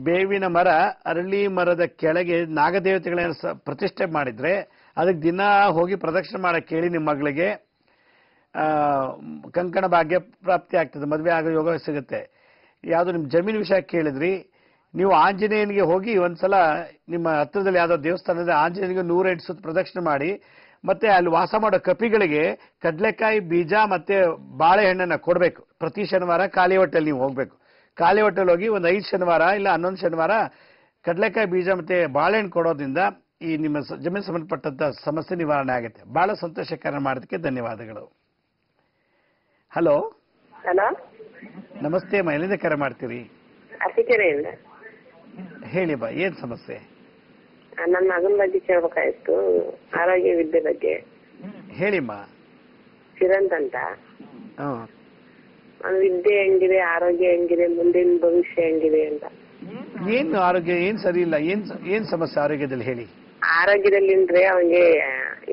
ಬೇವಿನ ಮರ, ಅರಳಿ ಮರದ ಕೆಳಗೆ ನಾಗದೇವತೆಗಳನ್ನ ಪ್ರತಿಷ್ಠೆ ಮಾಡಿದ್ರೆ ಅದಕ್ಕೆ ದಿನ ಹೋಗಿ ಪ್ರದಕ್ಷಿಣೆ ಮಾಡಕ್ಕೆ ಕೇಳಿ. ನಿಮ್ಮ ಮಗಳಿಗೆ ಕಂಕಣ ಭಾಗ್ಯ ಪ್ರಾಪ್ತಿ ಆಗ್ತದೆ, ಮದುವೆ ಆಗೋ ಯೋಗ ಸಿಗುತ್ತೆ. ಯಾವುದು ನಿಮ್ಮ ಜಮೀನು ವಿಷಯ ಕೇಳಿದ್ರಿ, ನೀವು ಆಂಜನೇಯನಿಗೆ ಹೋಗಿ ಒಂದ್ಸಲ ನಿಮ್ಮ ಹತ್ರದಲ್ಲಿ ಯಾವ್ದೋ ದೇವಸ್ಥಾನದ ಆಂಜನೇಯನಿಗೆ 108 ಸುತ್ತ ಪ್ರದಕ್ಷಿಣೆ ಮಾಡಿ, ಮತ್ತೆ ಅಲ್ಲಿ ವಾಸ ಮಾಡೋ ಕಪಿಗಳಿಗೆ ಕಡಲೆಕಾಯಿ ಬೀಜ ಮತ್ತೆ ಬಾಳೆಹಣ್ಣನ್ನ ಕೊಡಬೇಕು. ಪ್ರತಿ ಶನಿವಾರ ಖಾಲಿ ಹೊಟ್ಟೆಲ್ಲಿ ನೀವು ಹೋಗ್ಬೇಕು. ಖಾಲಿ ಹೊಟ್ಟೆಲ್ಲಿ ಹೋಗಿ ಒಂದು 5 ಶನಿವಾರ ಇಲ್ಲ 11 ಶನಿವಾರ ಕಡಲೆಕಾಯಿ ಬೀಜ ಮತ್ತೆ ಬಾಳೆಹಣ್ಣು ಕೊಡೋದ್ರಿಂದ ಈ ನಿಮ್ಮ ಜಮೀನು ಸಂಬಂಧಪಟ್ಟಂತ ಸಮಸ್ಯೆ ನಿವಾರಣೆ ಆಗುತ್ತೆ. ಬಹಳ ಸಂತೋಷಕರ ಮಾಡೋದಕ್ಕೆ ಧನ್ಯವಾದಗಳು. ಹಲೋ, ಹಲೋ, ನಮಸ್ತೆ. ಎಲ್ಲಿಂದ ಕರೆ ಮಾಡ್ತೀರಿ? ಅರಸೀಕೆರೆಯಿಂದ. ಹೇಳಿ ಬಾ, ಏನ್ ಸಮಸ್ಯೆ? ನನ್ನ ಮಗನ ಬಗ್ಗೆ ಕೇಳ್ಬೇಕಾಯ್ತು, ಆರೋಗ್ಯ ವಿದ್ಯೆ ಬಗ್ಗೆ. ಹೇಳಿಮ್ಮ. ಚಿರಂತ್ ಅಂತ. ವಿದ್ಯೆ ಹೆಂಗಿದೆ, ಆರೋಗ್ಯ ಹೆಂಗಿದೆ, ಮುಂದಿನ ಭವಿಷ್ಯ ಹೆಂಗಿದೆ ಅಂತ. ಏನು ಆರೋಗ್ಯ ಏನ್ ಸರಿ ಇಲ್ಲ? ಏನ್ ಸಮಸ್ಯೆ ಆರೋಗ್ಯದಲ್ಲಿ ಹೇಳಿ. ಆರೋಗ್ಯದಲ್ಲಿ ಅಂದ್ರೆ ಅವನಿಗೆ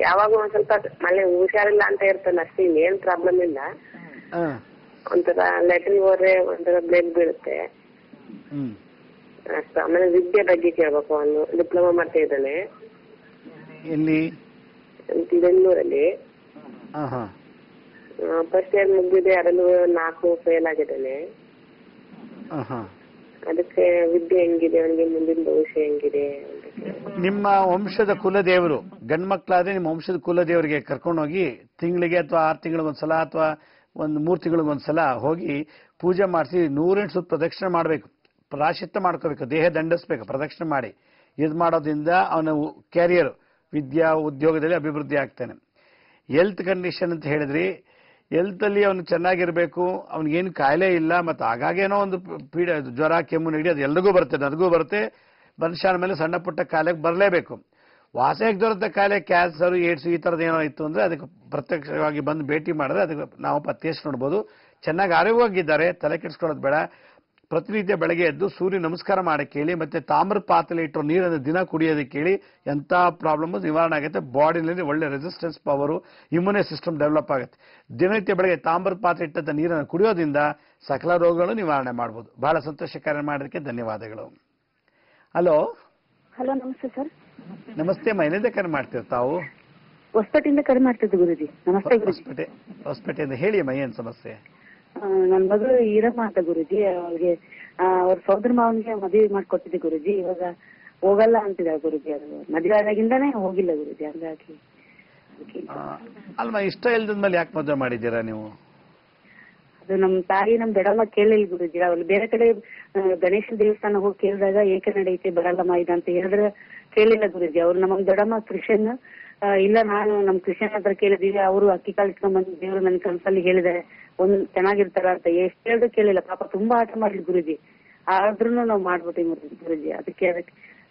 ಯಾವಾಗ ಒಂದ್ ಸ್ವಲ್ಪ ಮಳೆ ಹುಷಾರಿಲ್ಲ ಅಂತ ಇರ್ತಾನೆ ಅಷ್ಟೇ, ಏನ್ ಪ್ರಾಬ್ಲಮ್ ಇಲ್ಲ. ಒಂಥರ ಲೆಟ್ರಿನ್ ಹೋದ್ರೆ ಒಂಥರ ಬ್ಲಡ್ ಬೀಳುತ್ತೆ ಅಷ್ಟು. ಆಮೇಲೆ ವಿದ್ಯೆ ಬಗ್ಗೆ ಕೇಳ್ಬೇಕು. ಅವನು ಡಿಪ್ಲೊಮಾ ಮಾಡ್ತಾ ಇದ್ದಾನೆ. ಎಲ್ಲಿ? ಬೆಂಗಳೂರಲ್ಲಿ. ಫಸ್ಟ್ ಇಯರ್ ಮುಗಿದಿದೆ, ಅದರಲ್ಲೂ 4 ಫೇಲ್ ಆಗಿದ್ದಾನೆ. ಅದಕ್ಕೆ ವಿದ್ಯೆ ಹೆಂಗಿದೆ, ಅವನಿಗೆ ಮುಂದಿನ ಭವಿಷ್ಯ ಹೆಂಗಿದೆ? ನಿಮ್ಮ ವಂಶದ ಕುಲದೇವರು ಗಂಡ್ ಮಕ್ಳಾದ್ರೆ ನಿಮ್ಮ ವಂಶದ ಕುಲದೇವರಿಗೆ ಕರ್ಕೊಂಡೋಗಿ ತಿಂಗಳಿಗೆ ಅಥವಾ 6 ತಿಂಗಳಿಗೊಂದ್ಸಲ ಅಥವಾ ಒಂದು 3 ತಿಂಗಳಿಗೊಂದ್ಸಲ ಹೋಗಿ ಪೂಜೆ ಮಾಡಿಸಿ 108 ಸುತ್ತ ಪ್ರದಕ್ಷಿಣೆ ಮಾಡಬೇಕು. ಪ್ರಾಯಶ್ಚಿತ್ತ ಮಾಡ್ಕೋಬೇಕು, ದೇಹ ದಂಡಿಸ್ಬೇಕು. ಪ್ರದಕ್ಷಿಣೆ ಮಾಡಿ ಇದು ಮಾಡೋದ್ರಿಂದ ಅವನ ಕ್ಯಾರಿಯರ್ ವಿದ್ಯಾ ಉದ್ಯೋಗದಲ್ಲಿ ಅಭಿವೃದ್ಧಿ ಆಗ್ತಾನೆ. ಹೆಲ್ತ್ ಕಂಡೀಷನ್ ಅಂತ ಹೇಳಿದ್ರಿ, ಹೆಲ್ತ್ ಅಲ್ಲಿ ಅವನು ಚೆನ್ನಾಗಿರ್ಬೇಕು, ಅವ್ನಿಗೇನು ಕಾಯಿಲೆ ಇಲ್ಲ, ಮತ್ತು ಆಗಾಗೇನೋ ಒಂದು ಪೀಡೆ, ಜ್ವರ, ಕೆಮ್ಮು, ನೆಗಡಿ ಅದು ಎಲ್ರಿಗೂ ಬರುತ್ತೆ, ನನಗೂ ಬರುತ್ತೆ. ಮನುಷ್ಯನ ಮೇಲೆ ಸಣ್ಣ ಪುಟ್ಟ ಕಾಯಿಲೆಗೆ ಬರಲೇಬೇಕು. ವಾಸಕ್ಕೆ ದೊರೆತ ಕಾಯಿಲೆ, ಕ್ಯಾನ್ಸರ್, ಏಡ್ಸ್ ಈ ಥರದ್ದು ಏನೋ ಇತ್ತು ಅಂದರೆ ಅದಕ್ಕೆ ಪ್ರತ್ಯಕ್ಷವಾಗಿ ಬಂದು ಭೇಟಿ ಮಾಡಿದ್ರೆ ಅದಕ್ಕೆ ನಾವು ಪತ್ತೆ ನೋಡ್ಬೋದು. ಚೆನ್ನಾಗಿ ಆರೋಗ್ಯವಾಗಿದ್ದಾರೆ, ತಲೆ ಕೆಡಿಸ್ಕೊಳ್ಳೋದು ಬೇಡ. ಪ್ರತಿನಿತ್ಯ ಬೆಳಗ್ಗೆ ಎದ್ದು ಸೂರ್ಯ ನಮಸ್ಕಾರ ಮಾಡಕ್ಕೆ ಹೇಳಿ, ಮತ್ತೆ ತಾಮ್ರ ಪಾತ್ರೆ ಇಟ್ಟರು ನೀರನ್ನು ದಿನ ಕುಡಿಯೋದಕ್ಕೆ ಹೇಳಿ. ಎಂಥ ಪ್ರಾಬ್ಲಮ್ ನಿವಾರಣೆ ಆಗುತ್ತೆ. ಬಾಡಿನಲ್ಲಿ ಒಳ್ಳೆ resistance power, immune system develop ಆಗುತ್ತೆ. ದಿನನಿತ್ಯ ಬೆಳಗ್ಗೆ ತಾಮ್ರ ಪಾತ್ರೆ ಇಟ್ಟಂತ ನೀರನ್ನು ಕುಡಿಯೋದ್ರಿಂದ ಸಕಲ ರೋಗಗಳು ನಿವಾರಣೆ ಮಾಡ್ಬೋದು. ಬಹಳ ಸಂತೋಷಕರ ಮಾಡೋದಕ್ಕೆ ಧನ್ಯವಾದಗಳು. ಹಲೋ. ಹಲೋ, ನಮಸ್ತೆ ಸರ್. ನಮಸ್ತೆ. ಮೈನಿಂದ ಕರೆ ಮಾಡ್ತಿರ್ತಾವು? ಹೊಸಪೇಟೆಯಿಂದ ಕರೆ ಮಾಡ್ತಿದ್ದು ಗುರುಜಿ. ನಮಸ್ತೆ ಗುರುಜಿ. ಹೊಸಪೇಟೆಯಿಂದ ಹೇಳಿ ಅಮ್ಮ, ಏನ್ ಸಮಸ್ಯೆ? ನನ್ ಮಗಳು ಈರಮ್ಮ ಅಂತ ಗುರುಜಿ. ಅವ್ರಿಗೆ ಅವ್ರ ಸೋದರ ಮಾವನಿಗೆ ಮದುವೆ ಮಾಡ್ಕೊಟ್ಟಿದ್ದೆ ಗುರುಜಿ. ಇವಾಗ ಹೋಗಲ್ಲ ಅಂತಿದ್ದಾರೆ ಗುರುಜಿ. ಅದು ಮದುವೆ ಆದಾಗಿಂದಾನೇ ಹೋಗಿಲ್ಲ ಗುರುಜಿ. ಹಂಗಾಗಿ ಅಲ್ವಾ, ಇಷ್ಟ ಇಲ್ದ ಮೇಲೆ ಯಾಕೆ ಮದುವೆ ಮಾಡಿದ್ದೀರಾ ನೀವು? ಅದು ನಮ್ ತಾಯಿ ನಮ್ ದೊಡ್ಡಮ್ಮ ಕೇಳಿಲ್ಲ ಗುರುಜಿ. ಅವ್ರು ಬೇರೆ ಕಡೆ ಗಣೇಶನ ದೇವಸ್ಥಾನ ಹೋಗಿ ಕೇಳಿದಾಗ ಏಕೆ ನಡೆಯುತ್ತೆ ಬರಲ್ಲಮ್ಮ ಇದು ಅಂತ ಹೇಳಿದ್ರೆ ಕೇಳಿಲ್ಲ ಗುರುಜಿ. ಅವ್ರು ನಮ್ಮ ದೊಡ್ಡಮ್ಮ ಕ್ರಿಶ್ಚಿಯನ್. ಇಲ್ಲ ನಾನು ನಮ್ ಕ್ರಿಶ್ಚಿಯನ್ ಹತ್ರ ಕೇಳಿದೀವಿ, ಅವರು ಅಕ್ಕಿ ಕಾಳು ಇಟ್ಕೊಂಡ್ ಬಂದು ದೇವ್ರು ನನ್ ಕನ್ಸಲ್ಲಿ ಹೇಳಿದ್ದಾರೆ ಚೆನ್ನಾಗಿರ್ತಾರ ಅಂತ. ಎಷ್ಟು ಹೇಳಿದ್ರು ಕೇಳಿಲ್ಲ. ಪಾಪ ತುಂಬಾ ಆಟ ಮಾಡ್ಲಿ ಗುರುಜಿ. ಆದ್ರೂ ನಾವು ಮಾಡ್ಬಿಟ್ಟಿವಿ ಗುರುಜಿ. ಅದಕ್ಕೆ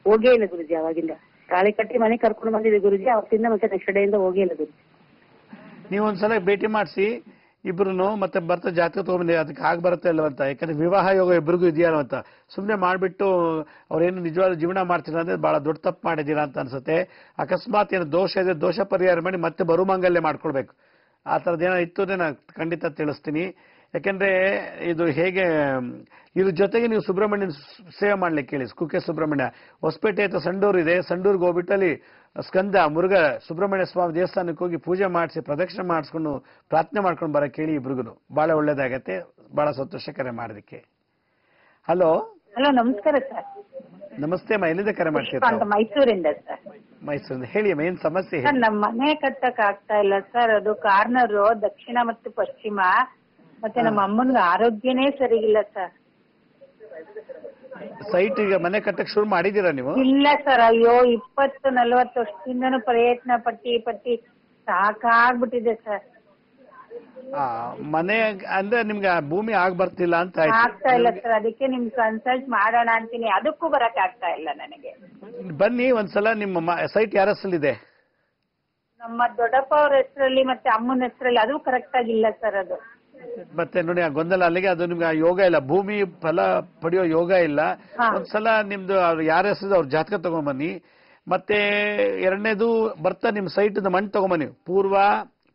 ಹೋಗೇ ಇಲ್ಲ ಗುರುಜಿ. ಅವಾಗಿಂದ ತಾಳಿ ಕಟ್ಟಿ ಮನೆ ಕರ್ಕೊಂಡು ಬಂದಿದೆ ಗುರುಜಿ. ಅವತ್ತಿಂದ ಮತ್ತೆ ನೆಕ್ಸ್ಟ್ ಡೇ ಇಂದ ಹೋಗೇ ಇಲ್ಲ ಗುರುಜಿ. ನೀವೊಂದ್ಸಲ ಭೇಟಿ ಮಾಡಿಸಿ ಇಬ್ರು ಮತ್ತೆ ಬರ್ತಾ ಜಾತಕ ತಗೊಂಡ್ಬಂದಿ ಅದಕ್ಕೆ ಆಗ ಬರುತ್ತೆ ಅಲ್ವಂತ. ಯಾಕಂದ್ರೆ ವಿವಾಹ ಯೋಗ ಇಬ್ಬರಿಗೂ ಇದೆಯಲ್ಲ ಅಂತ ಸುಮ್ಮನೆ ಮಾಡ್ಬಿಟ್ಟು ಅವ್ರೇನು ನಿಜವಾದ ಜೀವನ ಮಾಡ್ತೀರಾ ಅಂದ್ರೆ ಬಹಳ ದೊಡ್ಡ ತಪ್ಪು ಮಾಡಿದ್ದೀರಾ ಅಂತ ಅನ್ಸುತ್ತೆ. ಅಕಸ್ಮಾತ್ ಏನು ದೋಷ ಇದೆ ದೋಷ ಪರಿಹಾರ ಮಾಡಿ ಮತ್ತೆ ಬರುಮಂಗಲ್ಯ ಮಾಡ್ಕೊಳ್ಬೇಕು. ಆ ಥರದ್ದೇನೋ ಇತ್ತು ಅಂದ್ರೆ ನಾನು ಖಂಡಿತ ತಿಳಿಸ್ತೀನಿ. ಯಾಕೆಂದ್ರೆ ಇದು ಹೇಗೆ ಇದ್ರ ಜೊತೆಗೆ ನೀವು ಸುಬ್ರಹ್ಮಣ್ಯನ ಸೇವೆ ಮಾಡ್ಲಿಕ್ಕೆ ಹೇಳಿ. ಕುಕ್ಕೆ ಸುಬ್ರಹ್ಮಣ್ಯ ಹೊಸಪೇಟೆ ಹತ್ರ ಸಂಡೂರು ಇದೆ. ಸಂಡೂರ್ಗೆ ಹೋಗ್ಬಿಟ್ಟು ಅಲ್ಲಿ ಸ್ಕಂದ ಮುರುಘ ಸುಬ್ರಹ್ಮಣ್ಯ ಸ್ವಾಮಿ ದೇವಸ್ಥಾನಕ್ಕೆ ಹೋಗಿ ಪೂಜೆ ಮಾಡಿಸಿ ಪ್ರದಕ್ಷಿಣೆ ಮಾಡಿಸ್ಕೊಂಡು ಪ್ರಾರ್ಥನೆ ಮಾಡ್ಕೊಂಡು ಬರಕ್ಕೆ ಹೇಳಿ ಇಬ್ರಿಗೂ. ಬಹಳ ಒಳ್ಳೇದಾಗತ್ತೆ. ಬಹಳ ಸಂತೋಷ ಕರೆ ಮಾಡೋದಕ್ಕೆ. ಹಲೋ ಹಲೋ, ನಮಸ್ಕಾರ ಸರ್. ನಮಸ್ತೆ ಅಮ್ಮ, ಎಲ್ಲಿಂದ ಕರೆ ಮಾಡ್ತೀರಾ? ಮೈಸೂರಿಂದ ಸರ್. ಮೈಸೂರಿಂದ ಹೇಳಿ ಅಮ್ಮ, ಏನ್ ಸಮಸ್ಯೆ? ಸರ್, ನಮ್ಮ ಮನೆ ಕಟ್ಟಕ್ ಆಗ್ತಾ ಇಲ್ಲ ಸರ್. ಅದು ಕಾರ್ನರು ದಕ್ಷಿಣ ಮತ್ತು ಪಶ್ಚಿಮ. ಮತ್ತೆ ನಮ್ಮ ಅಮ್ಮನ್ಗೆ ಆರೋಗ್ಯನೇ ಸರಿಗಿಲ್ಲ ಸರ್. ಸೈಟ್ ಈಗ ಮನೆ ಕಟ್ಟಕ್ ಶುರು ಮಾಡಿದೀರಾ ನೀವು? ಇಲ್ಲ ಸರ್, ಅಯ್ಯೋ 20-40 ವರ್ಷದಿಂದನೂ ಪ್ರಯತ್ನ ಪಟ್ಟಿ ಸಾಕಾಗ್ಬಿಟ್ಟಿದೆ ಸರ್. ಮನೆ ಅಂದ್ರೆ ನಿಮ್ಗೆ ಭೂಮಿ ಆಗ್ ಬರ್ತಿಲ್ಲ ಅಂತ ಆಗ್ತಾ ಇಲ್ಲ ಸರ್. ಅದಕ್ಕೆ ನಿಮ್ ಕನ್ಸಲ್ಟ್ ಮಾಡೋಣ ಅಂತೀನಿ. ಅದಕ್ಕೂ ಬರಕ್ ಆಗ್ತಾ ಇಲ್ಲ ನನಗೆ. ಬನ್ನಿ ಒಂದ್ಸಲ. ನಿಮ್ಮ ಸೈಟ್ ಯಾರ ಹೆಸರಲ್ಲಿದೆ? ನಮ್ಮ ದೊಡ್ಡಪ್ಪ ಅವ್ರ ಹೆಸರಲ್ಲಿ ಮತ್ತೆ ಅಮ್ಮನ ಹೆಸರಲ್ಲಿ. ಅದು ಕರೆಕ್ಟ್ ಆಗಿಲ್ಲ ಸರ್. ಅದು ಮತ್ತೆ ನೋಡಿ ಆ ಗೊಂದಲ ಅಲ್ಲಿಗೆ. ಅದು ನಿಮ್ಗೆ ಆ ಯೋಗ ಇಲ್ಲ, ಭೂಮಿ ಫಲ ಪಡೆಯೋ ಯೋಗ ಇಲ್ಲ. ಒಂದ್ಸಲ ನಿಮ್ದು ಯಾರ ಹೆಸರು ಅವ್ರ ಜಾತಕ ತಗೊಂಬನ್ನಿ. ಮತ್ತೆ ಎರಡನೇದು ಬರ್ತಾ ನಿಮ್ ಸೈಟ್ ಮಣ್ಣು ತಗೊಂಬನ್ನಿ. ಪೂರ್ವ,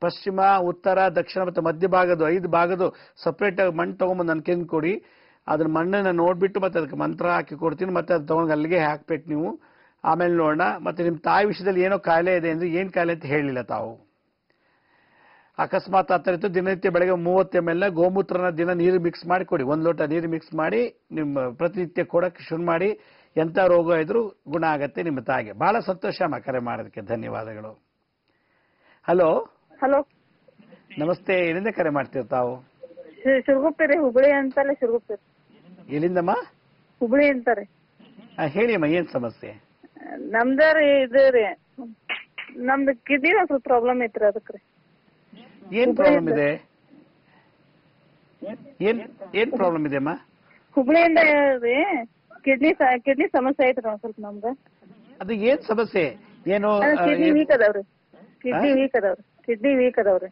ಪಶ್ಚಿಮ, ಉತ್ತರ, ದಕ್ಷಿಣ ಮತ್ತೆ ಮಧ್ಯ ಭಾಗದ 5 ಭಾಗದ ಸಪ್ರೇಟ್ ಆಗಿ ಮಣ್ಣು ತಗೊಂಬಂದು ನನ್ಗೆ ಕೊಡಿ. ಅದ್ರ ಮಣ್ಣನ್ನ ನೋಡ್ಬಿಟ್ಟು ಮತ್ತೆ ಅದಕ್ಕೆ ಮಂತ್ರ ಹಾಕಿ ಕೊಡ್ತೀನಿ. ಮತ್ತೆ ಅದು ತಗೊಂಡು ಅಲ್ಲಿಗೆ ಹಾಕ್ಬೇಕು ನೀವು. ಆಮೇಲೆ ನೋಡೋಣ. ಮತ್ತೆ ನಿಮ್ ತಾಯಿ ವಿಷಯದಲ್ಲಿ ಏನೋ ಕಾಯಿಲೆ ಇದೆ ಅಂದ್ರೆ ಏನ್ ಕಾಯಿಲೆ ಅಂತ ಹೇಳಿಲ್ಲ ತಾವು. ಅಕಸ್ಮಾತ್ ಆ ಥರ ಇತ್ತು ದಿನನಿತ್ಯ ಬೆಳಗ್ಗೆ 30 ml ಗೋಮೂತ್ರನ ದಿನ ನೀರು ಮಿಕ್ಸ್ ಮಾಡಿ ಕೊಡಿ. 1 ಲೋಟ ನೀರು ಮಿಕ್ಸ್ ಮಾಡಿ ನಿಮ್ಮ ಪ್ರತಿನಿತ್ಯ ಕೊಡಕ್ಕೆ ಶುರು ಮಾಡಿ. ಎಂಥ ರೋಗ ಇದ್ರೂ ಗುಣ ಆಗತ್ತೆ ನಿಮ್ಮ ತಾಯಿಗೆ. ಬಹಳ ಸಂತೋಷ ಅಮ್ಮ ಕರೆ ಮಾಡೋದಕ್ಕೆ. ಧನ್ಯವಾದಗಳು. ಹಲೋ ಹಲೋ, ನಮಸ್ತೆ. ಎಲ್ಲಿಂದ ಕರೆ ಮಾಡ್ತೀರ ತಾವು? ಶಿರಗುಪ್ಪೆ ಹುಬ್ಳಿ ಅಂತಲೇ. ಶಿರಗುಪ್ಪೆ. ಎಲ್ಲಿಂದಮ್ಮ? ಹುಬ್ಳಿ ಅಂತಾರೆ. ಹೇಳಿ ಅಮ್ಮ, ಏನ್ ಸಮಸ್ಯೆ? ನಮ್ದಾರಿ ಇದು ರೀ, ನಮ್ದು ಕಿಡ್ನಿ ಸ್ವಲ್ಪ ಪ್ರಾಬ್ಲಮ್ ಐತ್ರಿ. ಅದಕ್ಕೆ ಏನ್ ಪ್ರಾಬ್ಲಮ್ ಇದೆ? ಏನ್ ಪ್ರಾಬ್ಲಮ್ ಇದೆ ಅಮ್ಮ? ಹುಬ್ಳಿಯಿಂದ ರೀ ಕಿಡ್ನಿ ಸಮಸ್ಯೆ ಐತ್ರಿ ಒಂದ್ ಸ್ವಲ್ಪ ನಮ್ದು. ಅದು ಏನ್ ಸಮಸ್ಯೆ? ಏನು ಕಿಡ್ನಿ ವೀಕ್ ಅದಾವ್ರಿ. ಕಿಡ್ನಿ ವೀಕ್ ಅದಾವ್ರಿ.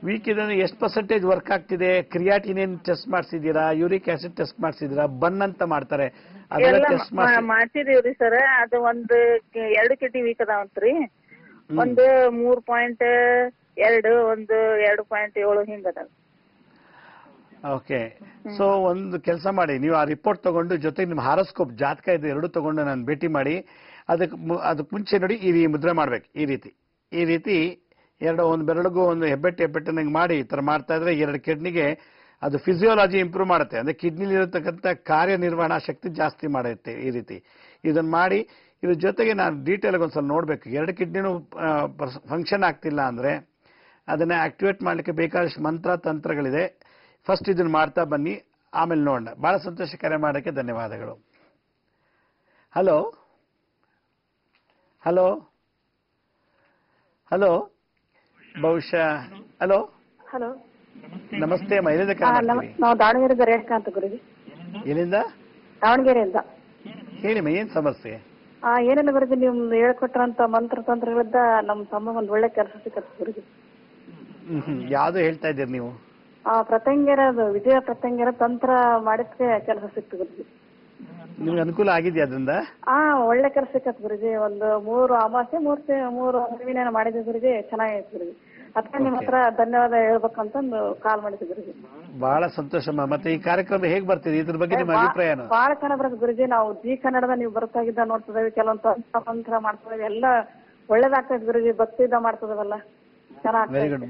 ವೀಕ್ ಇದೆ. ಎಷ್ಟು ಪರ್ಸೆಂಟೇಜ್ ವರ್ಕ್ ಆಗ್ತಿದೆ? ಕ್ರಿಯಾಟಿನ್ ಏನ್ ಟೆಸ್ಟ್ ಮಾಡಿಸಿದೀರಾ? ಯೂರಿಕ್ ಆಸಿಡ್ ಟೆಸ್ಟ್ ಮಾಡಿಸಿದೀರಾ? ಬನ್ ಅಂತ ಮಾಡ್ತಾರೆ, ಅದೆಲ್ಲ ಟೆಸ್ಟ್ ಮಾಡ್ಸಿದೀವ್ರಿ ಸರ್. ಅದು 2 ಕಿಡ್ನಿ ವೀಕ್ ಅದಾವಂತ್ರಿ. ಒಂದು 3.2, ಒಂದು 2.7 ಹಿಂಗ ಅದಾವ. ಓಕೆ. ಸೊ ಒಂದು ಕೆಲಸ ಮಾಡಿ, ನೀವು ಆ ರಿಪೋರ್ಟ್ ತಗೊಂಡು ಜೊತೆಗೆ ನಿಮ್ಮ ಹಾರೋಸ್ಕೋಪ್ ಜಾತಕ ಇದು 2 ತಗೊಂಡು ನಾನು ಭೇಟಿ ಮಾಡಿ ಅದಕ್ಕೆ ಮುಂಚೆ ನೋಡಿ ಈ ಮುದ್ರೆ ಮಾಡ್ಬೇಕು. ಈ ರೀತಿ ಒಂದು ಬೆರಳಿಗೂ ಒಂದು ಹೆಬ್ಬೆಟ್ಟನ್ನಂಗೆ ಮಾಡಿ ಈ ತರ ಮಾಡ್ತಾ ಇದ್ರೆ 2 ಕಿಡ್ನಿಗೆ ಅದು ಫಿಸಿಯೋಲಜಿ ಇಂಪ್ರೂವ್ ಮಾಡುತ್ತೆ. ಅಂದ್ರೆ ಕಿಡ್ನಿಲಿ ಇರತಕ್ಕಂಥ ಕಾರ್ಯನಿರ್ವಹಣಾ ಶಕ್ತಿ ಜಾಸ್ತಿ ಮಾಡುತ್ತೆ. ಈ ರೀತಿ ಇದನ್ನ ಮಾಡಿ ಇದ್ರ ಜೊತೆಗೆ ನಾನು ಡೀಟೇಲ್ ಆಗಿ ಒಂದ್ಸಲ ನೋಡ್ಬೇಕು. 2 ಕಿಡ್ನಿನೂ ಫಂಕ್ಷನ್ ಆಗ್ತಿಲ್ಲ ಅಂದ್ರೆ ಅದನ್ನ ಆಕ್ಟಿವೇಟ್ ಮಾಡ್ಲಿಕ್ಕೆ ಬೇಕಾದಷ್ಟು ಮಂತ್ರ ತಂತ್ರಗಳಿದೆ. ಫಸ್ಟ್ ಇದನ್ನ ಮಾಡ್ತಾ ಬನ್ನಿ, ಆಮೇಲೆ ನೋಡೋಣ. ಬಹಳ ಸಂತೋಷ ಕರೆ ಮಾಡೋಕ್ಕೆ ಧನ್ಯವಾದಗಳು. ಹಲೋ ಹಲೋ ಹಲೋ ಬಹುಶಃ ಹಲೋ ಹಲೋ, ನಮಸ್ತೆ ಅಮ್ಮ, ಎಲ್ಲಿಂದ ಕರೆ ಮಾಡ್ತೀವಿ? ನಾವು ದಾವಣಗೆರೆಯಿಂದ ರೇಣುಕಾ ಅಂತ ಗುರುಜಿ. ಎಲ್ಲಿಂದ? ದಾವಣಗೆರೆಯಿಂದ. ಹೇಳಿಮ್ಮ, ಏನ್ ಸಮಸ್ಯೆ? ಏನಿಲ್ಲ ಗುರುಜಿ, ನೀವು ಹೇಳ್ಕೊಟ್ರಂತ ಮಂತ್ರ ತಂತ್ರಗಳಿಂದ ನಮ್ಮ ತಮ್ಮ ಒಂದ್ ಒಳ್ಳೆ ಕೆಲಸ ಸಿಕ್ಕತ್ತೆ ಗುರುಜಿ. ಯಾವ್ದು ಹೇಳ್ತಾ ಇದ್ದೀರಿ ನೀವು? ಪ್ರತ್ಯಂಗರ ವಿಜಯ ಪ್ರತ್ಯಂಗರ ತಂತ್ರ ಮಾಡಿದ್ರೆ ಕೆಲಸ ಸಿಕ್ತು ಗುರುಜಿ. ನಿಮ್ಗೆ ಅನುಕೂಲ ಆಗಿದೆಯಾ ಅದರಿಂದ? ಒಳ್ಳೆ ಕೆಲಸ ಸಿಕ್ಕತ್ ಗುರುಜಿ. ಒಂದು 3 ಅಮಾಸೆ 3 ಅರಿವಿನ ಮಾಡಿದ್ವಿ ಗುರುಜಿ. ಚೆನ್ನಾಗೈತೆ ಗುರುಜಿ. ಅದಕ್ಕೆ ನಿಮ್ಮ ಹತ್ರ ಧನ್ಯವಾದ ಹೇಳ್ಬೇಕಂತಂದು ಕಾಲ್ ಮಾಡಿದ್ವಿ ಗುರುಜಿ. ಬಹಳ ಸಂತೋಷಮ್ಮ. ಮತ್ತೆ ಈ ಕಾರ್ಯಕ್ರಮ ಹೇಗ್ ಬರ್ತೀರಿ? ಇದ್ರ ಬಗ್ಗೆ ನಿಮ್ಮ ಅಭಿಪ್ರಾಯ? ಬಹಳ ಚೆನ್ನಾಗ್ ಬರುತ್ತೆ ಗುರುಜಿ. ನಾವು ಜಿ ಕನ್ನಡದ ನೀವು ಬರ್ತಾಗಿದ್ದ ನೋಡ್ತಿದ್ದೇವೆ. ಕೆಲವೊಂದು ತಂತ್ರ ಮಾಡ್ತಿದ್ದೇವೆ. ಎಲ್ಲ ಒಳ್ಳೇದಾಗ್ತದೆ ಗುರುಜಿ. ಭಕ್ತಿಯಿಂದ ಮಾಡ್ತದವಲ್ಲ, ಚೆನ್ನಾಗಿ. Very good.